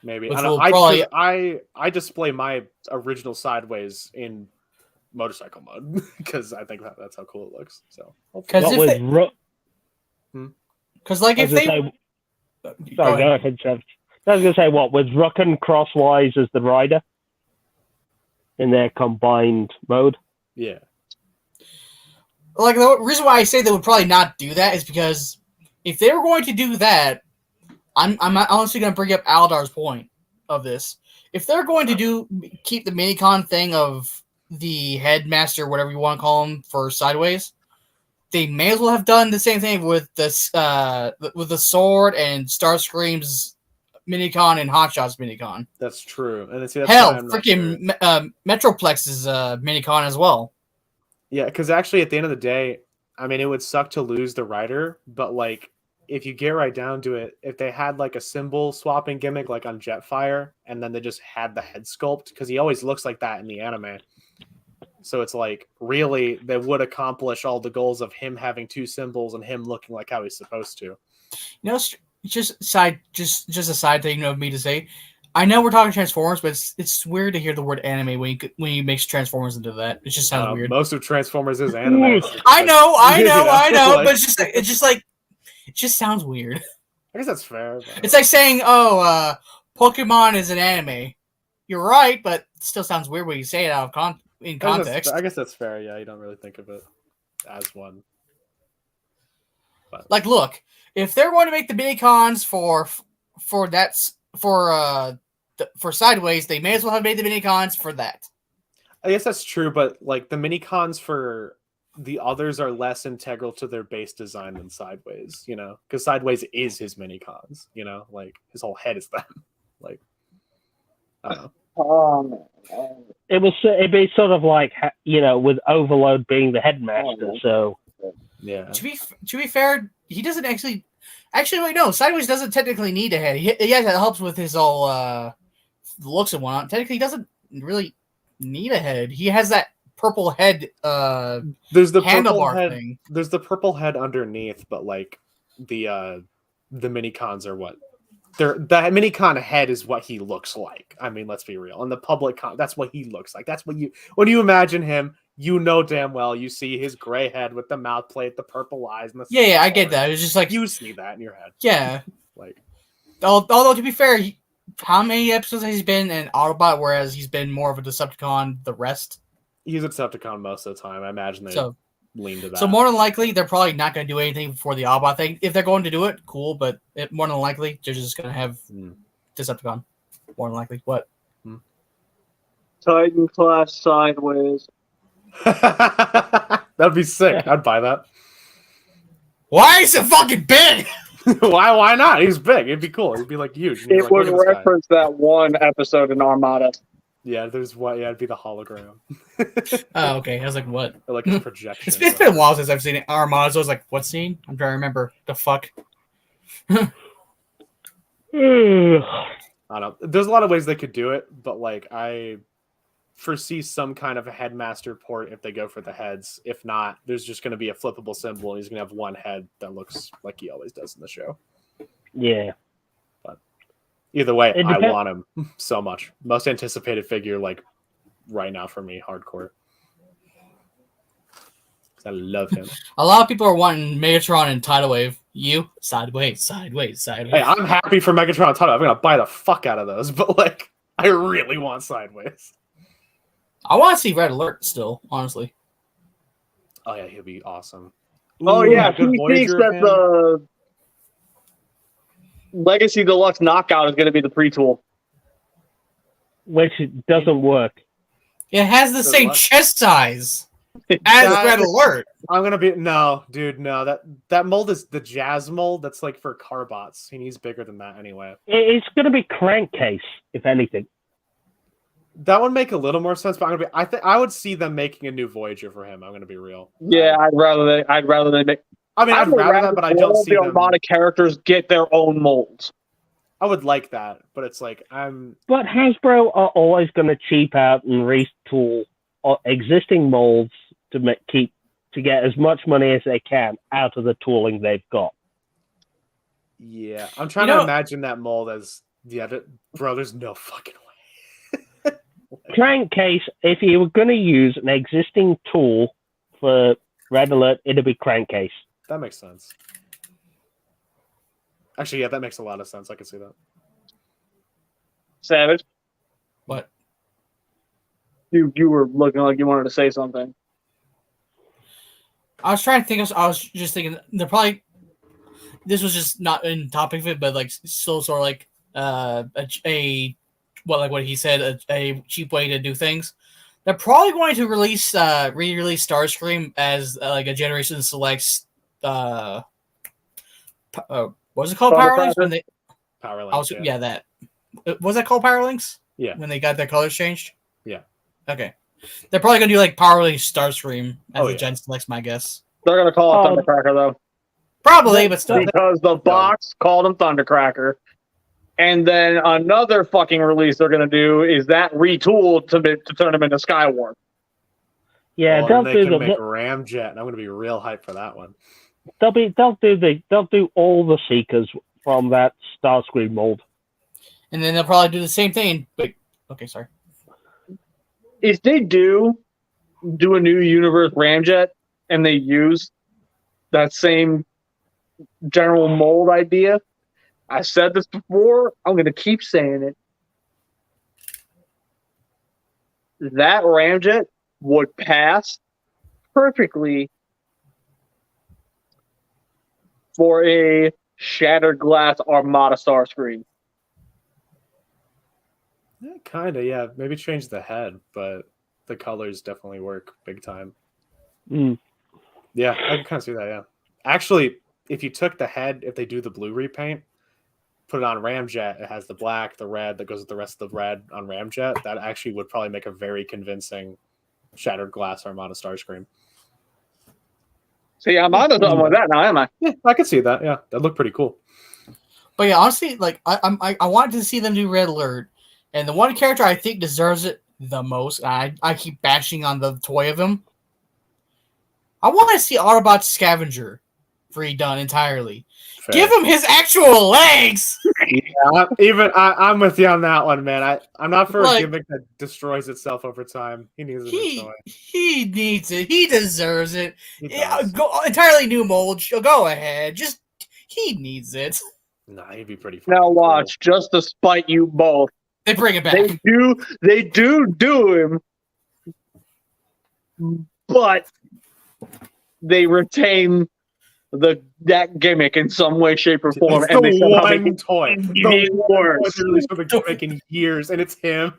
maybe. Which I, don't, will I, probably- 'cause I display my original Sideways in motorcycle mode because I think that's how cool it looks. So hopefully. Because What if was because like if they sorry, go ahead, Jeff. I was going to say, what, with Rucken crosswise as the rider in their combined mode? Yeah. like the reason why I say they would probably not do that is because if they were going to do that, I'm honestly going to bring up Aldar's point of this. If they're going to keep the minicon thing of the headmaster, whatever you want to call him, for Sideways, they may as well have done the same thing with this with the sword and Starscream's minicon and Hotshot's minicon. That's true. And see, that's Hell, why I'm not freaking sure. Metroplex's minicon as well. Yeah, because actually at the end of the day, I mean, it would suck to lose the rider, but like if you get right down to it, if they had like a symbol swapping gimmick like on Jetfire, and then they just had the head sculpt, because he always looks like that in the anime. So it's like, really, they would accomplish all the goals of him having 2 symbols and him looking like how he's supposed to. You know, just a side thing of me to say. I know we're talking Transformers, but it's weird to hear the word anime when he makes Transformers into that. It just sounds weird. Most of Transformers is anime. I know, like- but it just sounds weird. I guess that's fair. But... It's like saying, Pokemon is an anime. You're right, but it still sounds weird when you say it out of in context. I guess that's fair. Yeah, you don't really think of it as one. But... Like, look, if they're going to make the minicons for Sideways, they may as well have made the minicons for that. I guess that's true, but like the minicons for the others are less integral to their base design than Sideways, you know, because Sideways is his minicons, you know, like his whole head is them. Like, I don't know. It'd be sort of like, you know, with Overload being the headmaster. So yeah. To be fair, he doesn't actually. Actually, wait, no. Sideways doesn't technically need a head. Yes, it helps with his whole looks and whatnot. Technically, he doesn't really need a head. He has that purple head. There's the purple handlebar head thing. There's the purple head underneath, but like the the mini-cons are what the mini-con head is what he looks like. I mean, let's be real. On the public con, that's what he looks like. That's what when you imagine him, you know damn well you see his gray head with the mouth plate, the purple eyes, and the Yeah, I get that. It was just like you see that in your head. Yeah. Like, although to be fair, how many episodes has he been in Autobot, whereas he's been more of a Decepticon the rest? he's a Decepticon most of the time. I imagine they lean to that. So more than likely, they're probably not going to do anything before the Autobot thing. If they're going to do it, cool. But more than likely, they're just going to have Decepticon. More than likely, what? Titan class sideways. That'd be sick. I'd buy that. Why is it fucking big? Why not? He's big. It'd be cool. It'd be like huge. It would reference that one episode in Armada. Yeah, there's what? Yeah, it'd be the hologram. Oh, okay. I was like, what? Or like a projection. It's been a while since I've seen Armada. So I was like, what scene? I'm trying to remember. The fuck? I don't know. There's a lot of ways they could do it, but like I foresee some kind of a headmaster port if they go for the heads. If not, there's just going to be a flippable symbol, and he's going to have one head that looks like he always does in the show. Yeah. But either way, I want him so much. Most anticipated figure, like right now for me, hardcore. I love him. A lot of people are wanting Megatron and Tidal Wave. You sideways. Hey, I'm happy for Megatron and Tidal. I'm going to buy the fuck out of those, but like, I really want sideways. I want to see Red Alert still, honestly. Oh yeah, he'll be awesome. Oh yeah, he good thinks Voyager that the Legacy Deluxe knockout is going to be the pre-tool. Which doesn't work. It has the same what? chest size as Red Alert. I'm gonna be no, dude. No, that mold is the Jazz mold. That's like for Carbots. He needs bigger than that anyway. It's going to be Crankcase, if anything. That would make a little more sense, but I would see them making a new Voyager for him. I'm gonna be real. Yeah, I'd rather they make. I mean, I'd rather that, but I don't see the them. Armada characters get their own molds. I would like that, but it's like I'm. But Hasbro are always going to cheap out and retool existing molds to get as much money as they can out of the tooling they've got. Yeah, I'm trying to imagine that mold as bro. There's no fucking way. Crankcase, if you were going to use an existing tool for Red Alert, it'd be Crankcase. That makes sense. Actually, yeah, that makes a lot of sense. I can see that. Savage, What? you were looking like you wanted to say something. I was trying to think. I was just thinking they're probably. This was just not in topic of it, but like still sort of like what he said, a cheap way to do things. They're probably going to release re-release Starscream as like a Generation Selects. What was it called? Power Links? When they Power Links. yeah, that was that called Power Links? Yeah. When they got their colors changed. Yeah. Okay. They're probably gonna do like Power Links Starscream as a yeah. Gen Selects, my guess. They're gonna call it Thundercracker though. Probably, but still. Because the box called him Thundercracker. And then another fucking release they're going to do is that retooled to turn him into Skywarp. Yeah, they'll make Ramjet, and I'm going to be real hyped for that one. They'll do all the Seekers from that Starscream mold. And then they'll probably do the same thing. Wait, okay, sorry. If they do a new universe Ramjet and they use that same general mold idea, I said this before, I'm going to keep saying it. That Ramjet would pass perfectly for a Shattered Glass Armada Starscream. Yeah, kind of, yeah. Maybe change the head, but the colors definitely work big time. Yeah, I can kind of see that, yeah. Actually, if you took the head, if they do the blue repaint, put it on Ramjet, it has the black, the red that goes with the rest of the red on Ramjet. That actually would probably make a very convincing Shattered Glass Armada Starscream. See, I'm on to something with that now, am I? Yeah, I could see that. Yeah, that looked pretty cool. But yeah, honestly, like I wanted to see them do Red Alert, and the one character I think deserves it the most. I keep bashing on the toy of him. I want to see Autobot Scavenger redone entirely. Fair. Give him his actual legs. I'm with you on that one, man. I'm not for a Like- gimmick that destroys itself over time. He needs a new toy. He needs it. He deserves it. He Yeah, does. go entirely new mold. Go ahead. Just he needs it. Nah, he'd be pretty. Now fucking watch, just to spite you both. They bring it back. They do him, but they retain that gimmick in some way, shape, or Cool. form, It's and they the somehow make one it toy. even worse. The release of a gimmick in years, and it's him.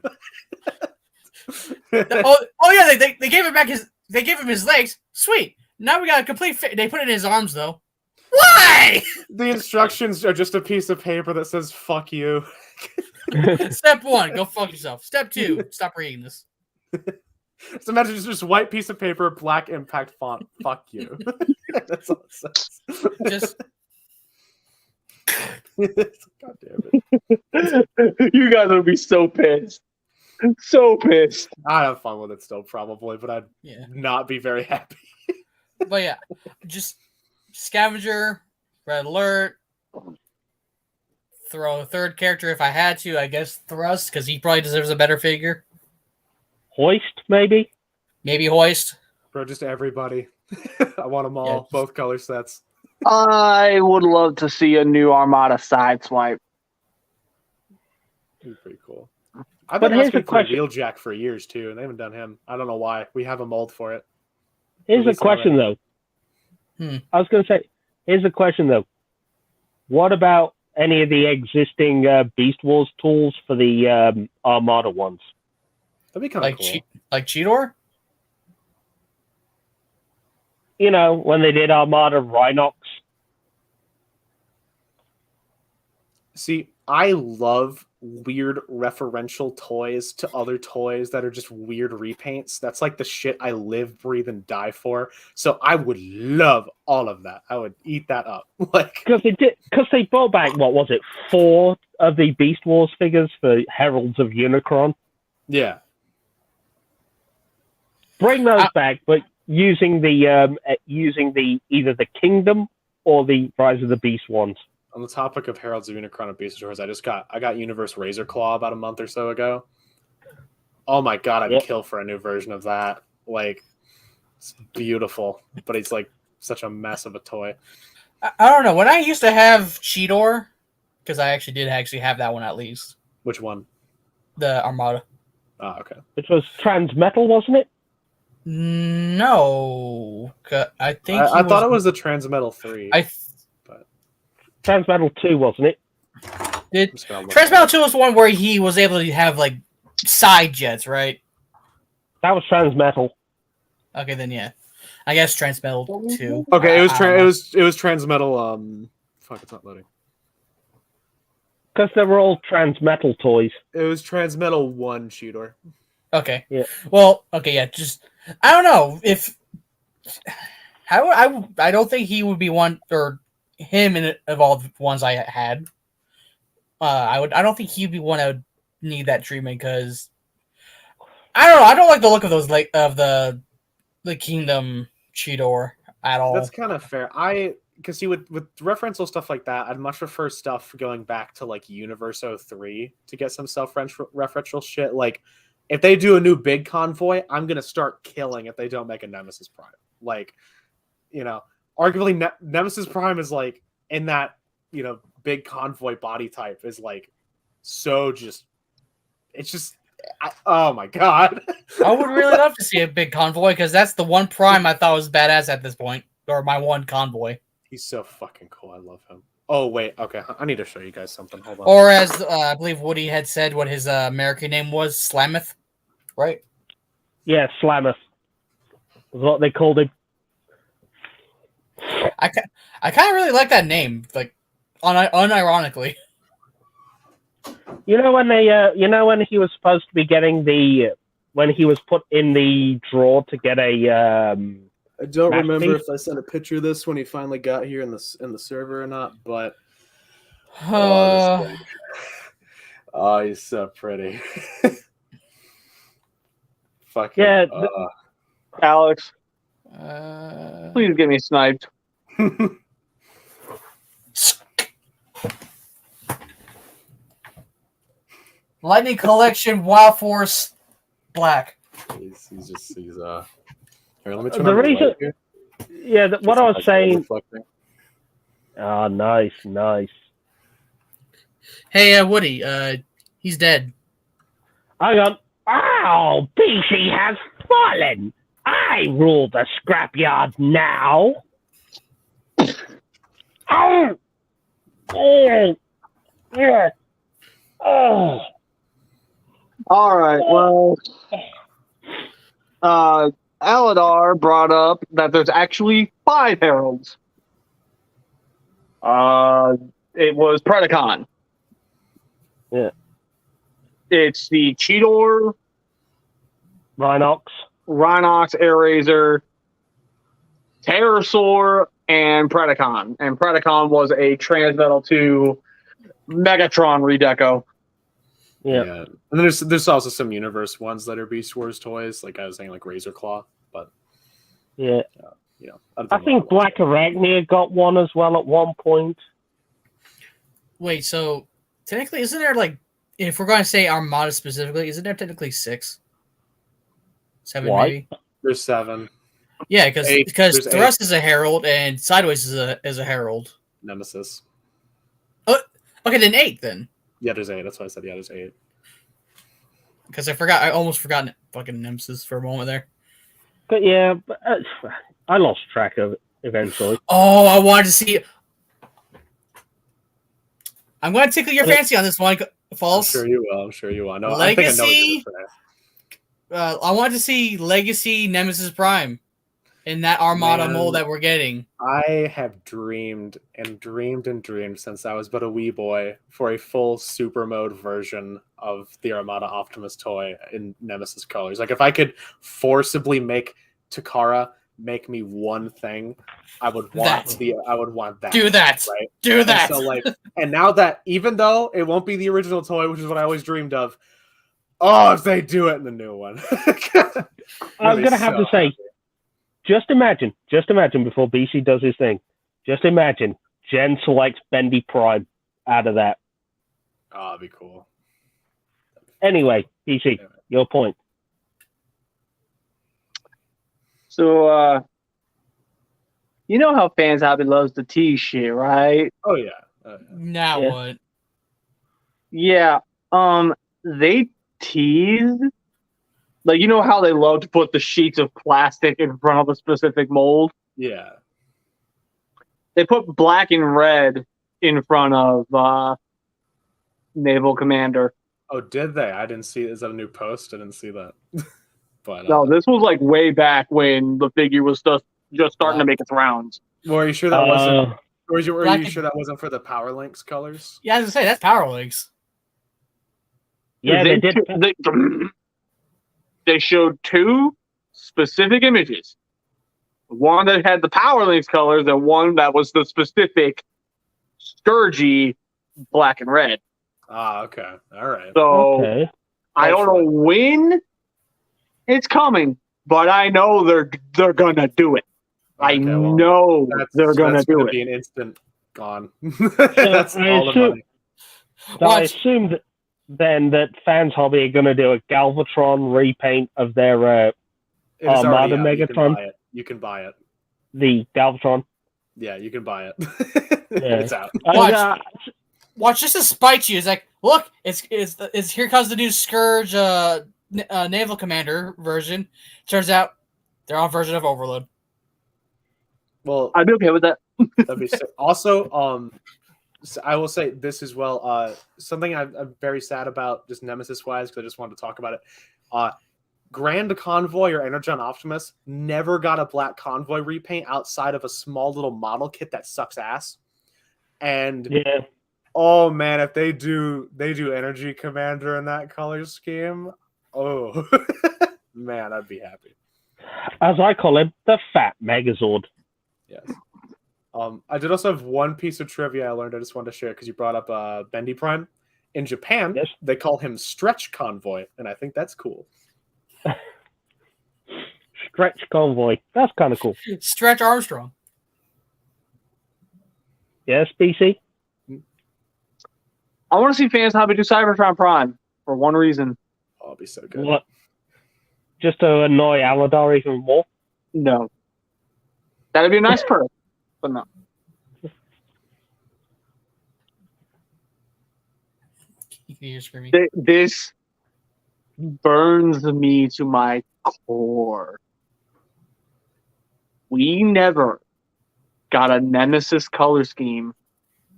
Yeah, they gave him back they gave him his legs. Sweet. Now we got a complete fit. They put it in his arms though. Why? The instructions are just a piece of paper that says "fuck you." Step 1, go fuck yourself. Step 2, stop reading this. So imagine it's just white piece of paper, black impact font. Fuck you. That's all it says. Just God damn it. You guys would be so pissed. So pissed. I'd have fun with it still, probably, but I'd yeah. not be very happy. But yeah, just Scavenger, Red Alert. Throw a third character if I had to. I guess Thrust, because he probably deserves a better figure. Hoist, maybe? Maybe Hoist. Bro, just everybody. I want them all, Yeah, just- both color sets. I would love to see a new Armada sideswipe. He's pretty cool. I've But been here's asking the for question. Wheeljack for years too, and they haven't done him. I don't know why. We have a mold for it. Here's a Release question, though. I was going to say, here's a question, though. What about any of the existing Beast Wars tools for the Armada ones? That'd be kind of Like cool. like Cheetor? You know, when they did Armada Rhinox. See, I love weird referential toys to other toys that are just weird repaints. That's like the shit I live, breathe, and die for. So I would love all of that. I would eat that up. Like, Because they brought back, what was it, 4 of the Beast Wars figures for Heralds of Unicron. yeah, Bring those back, but using the either the Kingdom or the Rise of the Beast ones. on the topic of Heralds of Unicron and Beast Wars, I got Universe Razor Claw about a month or so ago. Oh my god, I'd kill for a new version of that. Like, it's beautiful, but it's like such a mess of a toy. I don't know. When I used to have Cheetor, because I did have that one at least. Which one? The Armada. Oh, okay. Which was Transmetal, wasn't it? No. I think I thought it was the Transmetal 3. Transmetal 2, wasn't it? Transmetal 2 was the one where he was able to have like side jets, right? That was Transmetal. Okay, then yeah. I guess Transmetal 2. Okay, it was Transmetal. Fuck, it's not loading. Because they were all Transmetal toys. It was Transmetal 1 Cheetor. Okay. Yeah. Well, okay, yeah. Just I don't know if I don't think he would be one or him of all the ones I had. I don't think he'd be one I would need that treatment because I don't know. I don't like the look of those of the Kingdom Cheetor at all. That's kind of fair. Because see, with referential stuff like that, I'd much prefer stuff going back to like Universo 3 to get some self-referential shit. Like, if they do a new big convoy, I'm gonna start killing if they don't make a Nemesis Prime. Like, you know, arguably Nemesis Prime is like in that, you know, big convoy body type is like so just. It's just. Oh my god! I would really love to see a big convoy because that's the one Prime I thought was badass at this point, or my one convoy. He's so fucking cool. I love him. Oh wait, okay. I need to show you guys something. Hold on. Or as I believe Woody had said, what his American name was, Slameth, right? Yeah, Slameth. Was what they called him. I kind of really like that name, like unironically. You know when when he was supposed to be getting when he was put in the drawer to get a I don't remember piece? if I sent a picture of this when he finally got here in the server or not, but oh, he's so pretty. Fucking Yeah, Alex, Uh, please get me sniped. Lightning Collection, Wild Force, Black. He's here, let me turn The on the reason- light here. Yeah, what I was saying. Reflecting. Ah, nice. Hey, Woody, he's dead. Hang on. Oh, BC has fallen. I rule the scrapyard now. Oh, yeah. Oh. All right. Well, Aladar brought up that there's actually 5 heralds. It was Predacon. Yeah. It's the Cheetor, Rhinox. Rhinox, Airraiser, Pterosaur, and Predacon. And Predacon was a Transmetal 2 Megatron redeco. Yeah. And then there's also some universe ones that are Beast Wars toys, like I was saying, like Razor Claw. But Yeah. other I than think that, Black Arachnia got one as well at one point. Wait, so technically, isn't there like, if we're going to say Armada specifically, isn't there technically 6? 7 Why? maybe? there's 7 Yeah, because Eight. the There's rest is a Herald and Sideways is a Herald. Nemesis. Okay, then 8 then. Yeah, there's 8. That's why I said there's 8. Because I almost forgot fucking Nemesis for a moment there. But yeah, I lost track of it eventually. Oh, I wanted to see. I'm going to tickle your fancy on this one, False. I'm sure you will. No, Legacy. I think I know what you're I wanted to see Legacy Nemesis Prime in that Armada Man. mold that we're getting. I have dreamed since I was but a wee boy for a full super mode version of the Armada Optimus toy in Nemesis colors. Like if I could forcibly make Takara make me one thing, I would want that. Do that. Right? Do that. And so and now that even though it won't be the original toy, which is what I always dreamed of, oh, if they do it in the new one. I'm gonna have to say, just imagine before BC does his thing. Just imagine Jen selects Bendy Prime out of that. Oh, that'd be cool. Anyway, BC, your point. So, you know how Fans Hobby loves the tease shit, right? Oh yeah. Now Yeah. what? Yeah. They teased, like, you know how they love to put the sheets of plastic in front of a specific mold? Yeah. They put black and red in front of Naval Commander. Oh, did they? I didn't see. Is that a new post? I didn't see that. But No, this was like way back when the figure was just starting to make its rounds. well, are you sure that wasn't? Or are Black you and- sure that wasn't for the Power Links colors? Yeah, I was gonna say that's Power Links. Yeah, they did. They showed 2 specific images. One that had the Power Links colors and one that was the specific Scourgy black and red. Ah, okay, all right. So Okay. I don't know when it's coming, but I know they're gonna do it. I Okay, well, know they're gonna do it. Be an instant gone. That's I all the assume- money. So I Watch. assume then that Fans Hobby are going to do a Galvatron repaint of their It is already Armada out. You can Megatron. buy it. You can buy it. the Galvatron. Yeah, you can buy it. Yeah. It's out. Watch. Watch, just to spite you. It's like, look, it's here comes the new Scourge Naval Commander version. Turns out they're on version of Overload. Well, I'd be okay with that. that'd be sick. Also, so I will say this as well. Something I'm very sad about, just Nemesis wise, because I just wanted to talk about it. Grand Convoy or Energon Optimus never got a Black Convoy repaint outside of a small little model kit that sucks ass. And Yeah. oh man, if they do Energy Commander in that color scheme, oh man, I'd be happy. As I call him, the Fat Megazord. Yes. I did also have one piece of trivia I learned. I just wanted to share because you brought up Bendy Prime. In Japan, Yes. they call him Stretch Convoy, and I think that's cool. Stretch Convoy. That's kind of cool. Stretch Armstrong. Yes, BC? I want to see Fans Hobby do Cybertron Prime. for one reason. Oh, it'll be so good. What? Just to annoy Aladar even more? No. That'd be a nice perk, but no. You're screaming. This burns me to my core. We never got a Nemesis color scheme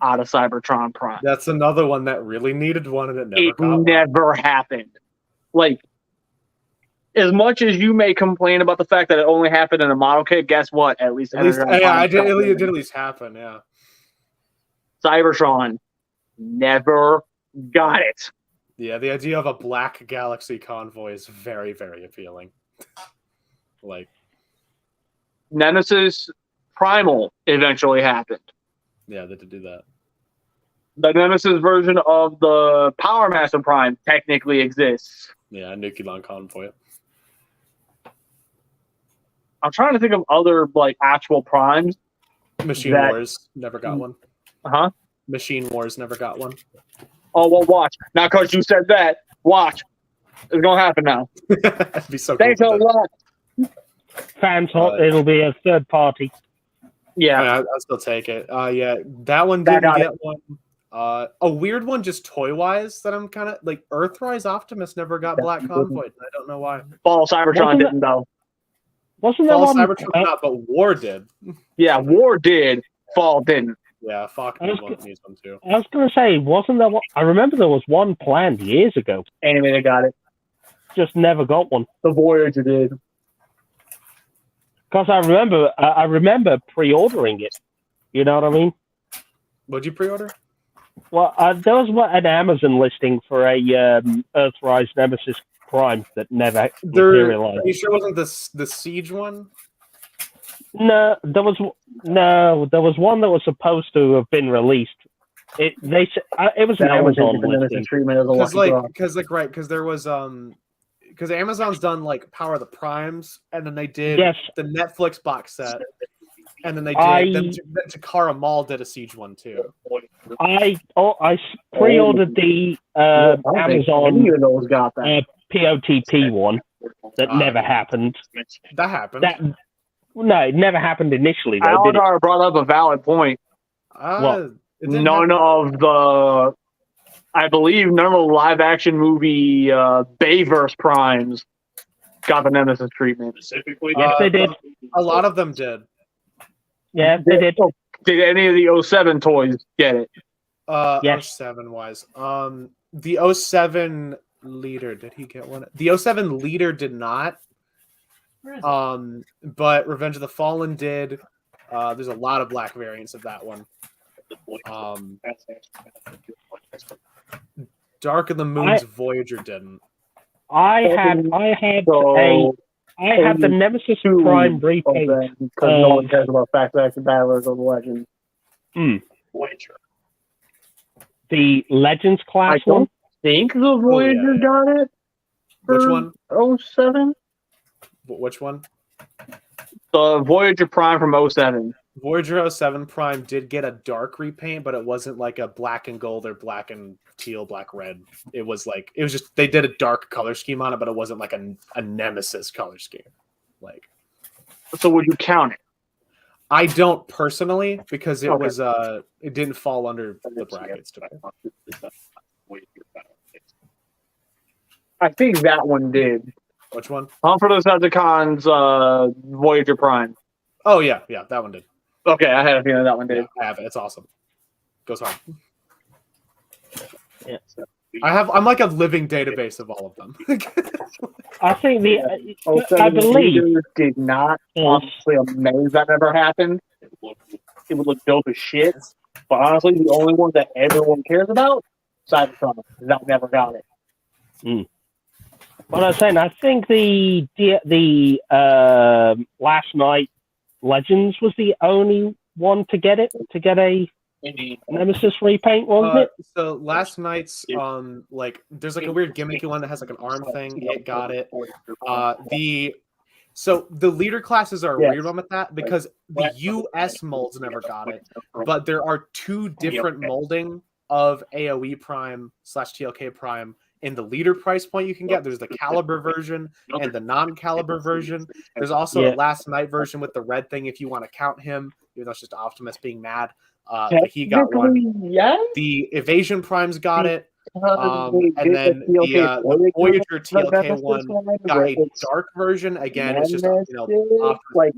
out of Cybertron Prime. That's another one that really needed one, and it never It got one. never happened. Like, as much as you may complain about the fact that it only happened in a model kit, guess what? At least, At least, Energon yeah, Prime it did at least happen. Yeah. Cybertron never got it. Yeah, the idea of a black galaxy convoy is very, very appealing. Like, Nemesis Primal eventually happened. yeah, they did do that. The Nemesis version of the Power Master Prime technically exists. Yeah, Nucleon convoy. I'm trying to think of other like actual primes. Machine That- Wars never got one. Huh? Machine Wars never got one. Oh well, watch. Now, because you said that, watch. It's gonna happen now. That'd be so Thanks a cool. lot. Fans hot, it'll be a third party. Yeah. I'll still take it. Yeah, that one I didn't got get one. A weird one, just toy-wise, that I'm kind of like. Earthrise Optimus never got Black Convoy. I don't know why. Fall Cybertron Wasn't didn't though. Wasn't there Fall one? Cybertron not, but War did. Yeah, War did. Fall didn't. Yeah, Fox I was needs one too. I was going to say, wasn't there one? I remember there was one planned years ago. Animated got it. Just never got one. The Voyager did. Because I remember pre-ordering it. You know what I mean? What'd you pre-order? Well, there was an Amazon listing for a Earthrise Nemesis Prime that never materialized. Are you sure it wasn't the Siege one? No, there was one that was supposed to have been released. It was an That was Amazon the Nemesis listing. treatment as a lucky draw. Because there was because Amazon's done like Power of the Primes, and then they did Yes. the Netflix box set, and then they did then Takara Mall did a Siege one too. I pre-ordered the I don't think Amazon any of those got that. POTP one that never happened. That happened. No, it never happened initially though, did it? Aladar brought up a valid point. What? It didn't None happen. of the, I believe, none of the live-action movie Bayverse primes got the Nemesis treatment. Specifically, Yes, they did. A lot of them did. Yeah, they did. Did any of the 07 toys get it? Yes. 07 wise. The 07 leader, did he get one? The 07 leader did not. But Revenge of the Fallen did. There's a lot of black variants of that one. Dark of the Moon's Voyager didn't. I had the Nemesis Prime repaint. Because no one cares about fast-action battlers of the Legends. Voyager. The Legends I class one. don't think the Voyager got it. Which one? 07? Which one? The Voyager Prime from 07. Voyager 07 Prime did get a dark repaint, but it wasn't like a black and gold or black and teal, black red. It was just they did a dark color scheme on it, but it wasn't like a Nemesis color scheme. Like, So would you count it? I don't personally because it Okay. was it didn't fall under the brackets to me. I think that one did. Which one? Hunt for the Decepticons Voyager Prime. Oh yeah, that one did. Okay, I had a feeling that one did. Yeah, I have it. It's awesome. Goes hard. Yeah. I'm like a living database of all of them. I think I 07 believe Leaders did not. Honestly, amazed that never happened. It would look dope as shit. But honestly, the only one that everyone cares about, Cybertron. That never got it. What I was saying, I think the Last Night Legends was the only one to get it, to get a Nemesis repaint, wasn't it? So last night's there's like a weird gimmicky one that has like an arm thing. It got it. So the leader classes are a weird one with that because the US molds never got it, but there are two different molding of AOE Prime / TLK Prime in the leader price point you can get. There's the caliber version and the non-caliber version. There's also a last night version with the red thing if you want to count him, even though it's just Optimus being mad. But he got one. Yeah. The Evasion Primes got it. And then the Voyager TLK one got a dark version. Again, it's just like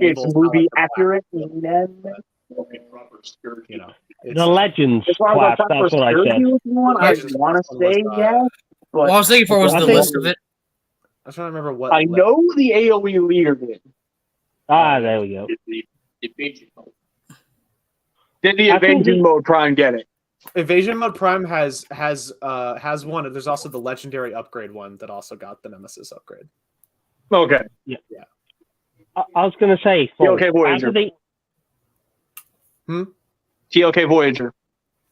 it's movie accurate. The Legends class. That's what I said. I want to say yes. What I was thinking for was the list of it. I was trying to remember what. I know the AOE leader did. There we go. Did the Evasion Mode Prime get it? Evasion Mode Prime has one. There's also the Legendary upgrade one that also got the Nemesis upgrade. Okay. Yeah. I was going to say. TLK Voyager. TLK Voyager.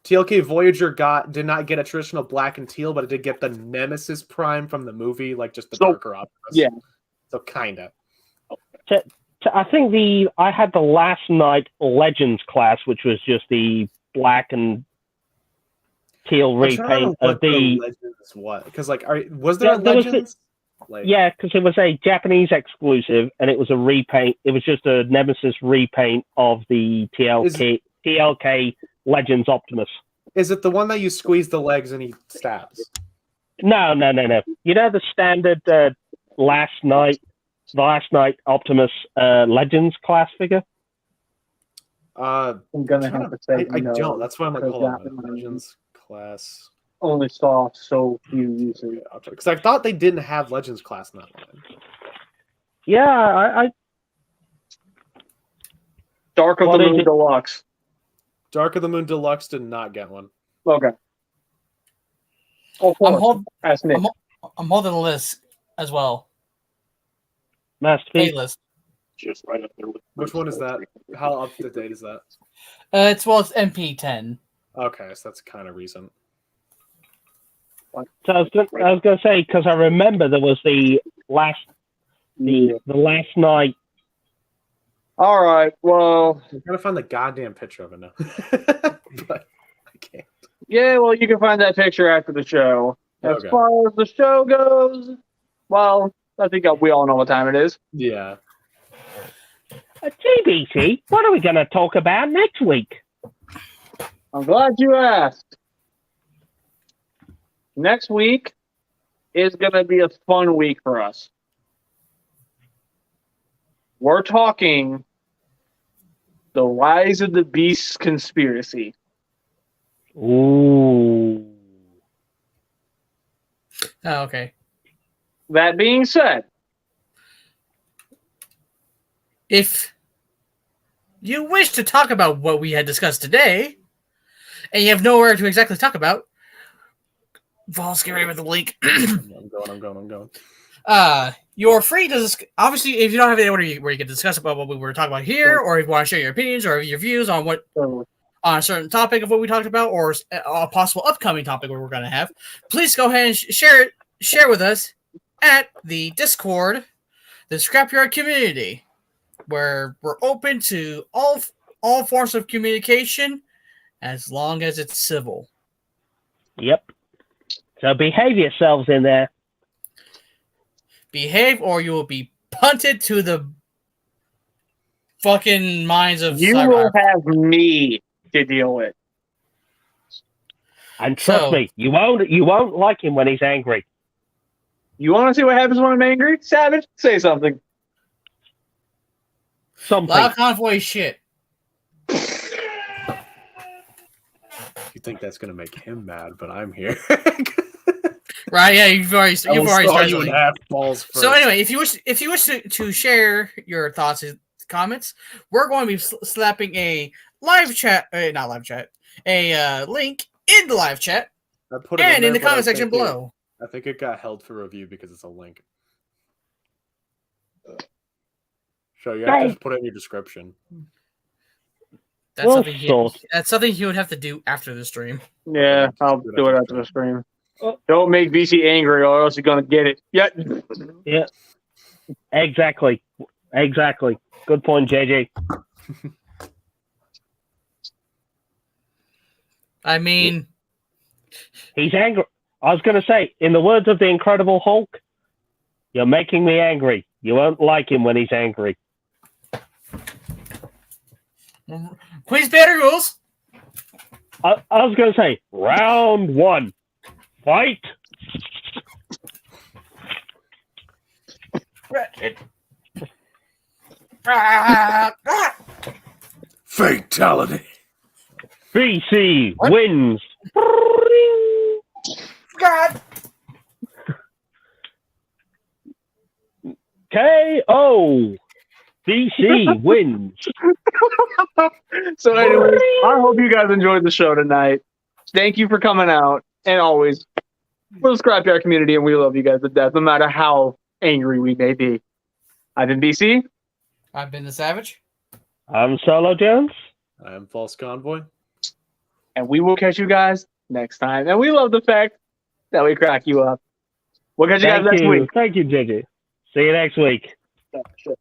TLK Voyager did not get a traditional black and teal, but it did get the Nemesis Prime from the movie, like just the darker Optimus. Yeah. So kinda. I think I had the Last Night Legends class, which was just the black and teal repaint of the Legends. What? Because was there a Legends? Because it was a Japanese exclusive, and it was a repaint. It was just a Nemesis repaint of the TLK Legends Optimus. Is it the one that you squeeze the legs and he stabs? No. You know the standard Last Night Optimus Legends class figure? I'm gonna have to say I don't. That's why I'm like, hold on. Legends class. Only saw so few uses. Because I thought they didn't have Legends class in that line. Yeah, I Dark of the Moon Deluxe. Dark of the Moon Deluxe did not get one. Okay. I'm holding the list as well. Masterpiece. A-list. Just right up there with Which one is that? How up to date is that? It's MP10. Okay, so that's kind of recent. So I was going to say, because I remember there was the last night. All right. Well, I'm trying to find the goddamn picture of it now, but I can't. Yeah, well, you can find that picture after the show. As far as the show goes, well, I think we all know what time it is. Yeah. TBC, what are we going to talk about next week? I'm glad you asked. Next week is going to be a fun week for us. We're talking the Rise of the Beasts conspiracy. Ooh. Oh, okay. That being said, if you wish to talk about what we had discussed today, and you have nowhere to exactly talk about, Vols, get ready with the link. I'm going. You're free to obviously, if you don't have anywhere where you can discuss about what we were talking about here, or if you want to share your opinions or your views on on a certain topic of what we talked about, or a possible upcoming topic where we're going to have, please go ahead and share with us at the Discord, the Scrapyard community, where we're open to all forms of communication as long as it's civil. Yep. So behave yourselves in there. Behave, or you will be punted to the fucking minds of you will have me to deal with. And trust me, you won't like him when he's angry. You want to see what happens when I'm angry? Savage, say something. Something. Loud convoy shit. You think that's gonna make him mad, but I'm here. Right? Yeah, you've already started. Half balls first. So anyway, if you wish to share your thoughts and comments, we're going to be slapping a live chat, not live chat, a link in the live chat, and in the comment section below. I think it got held for review because it's a link. So you have to just put it in your description. That's something he would have to do after the stream. Yeah, I'll do it after the stream. Don't make VC angry, or else you're gonna get it. Yeah. Yeah. Exactly. Good point, JJ. I mean, he's angry. I was going to say, in the words of the Incredible Hulk, you're making me angry. You won't like him when he's angry. Quiz better rules. I was going to say, round 1, fight. Fatality. BC wins. God. KO. BC wins. So, anyways, I hope you guys enjoyed the show tonight. Thank you for coming out. And always, we're the Scrapyard community, and we love you guys to death, no matter how angry we may be. I've been BC. I've been the Savage. I'm Solo Jones. I am False Convoy. And we will catch you guys next time. And we love the fact that we crack you up. We'll catch you guys next week. Thank you, JJ. See you next week. Yeah, sure.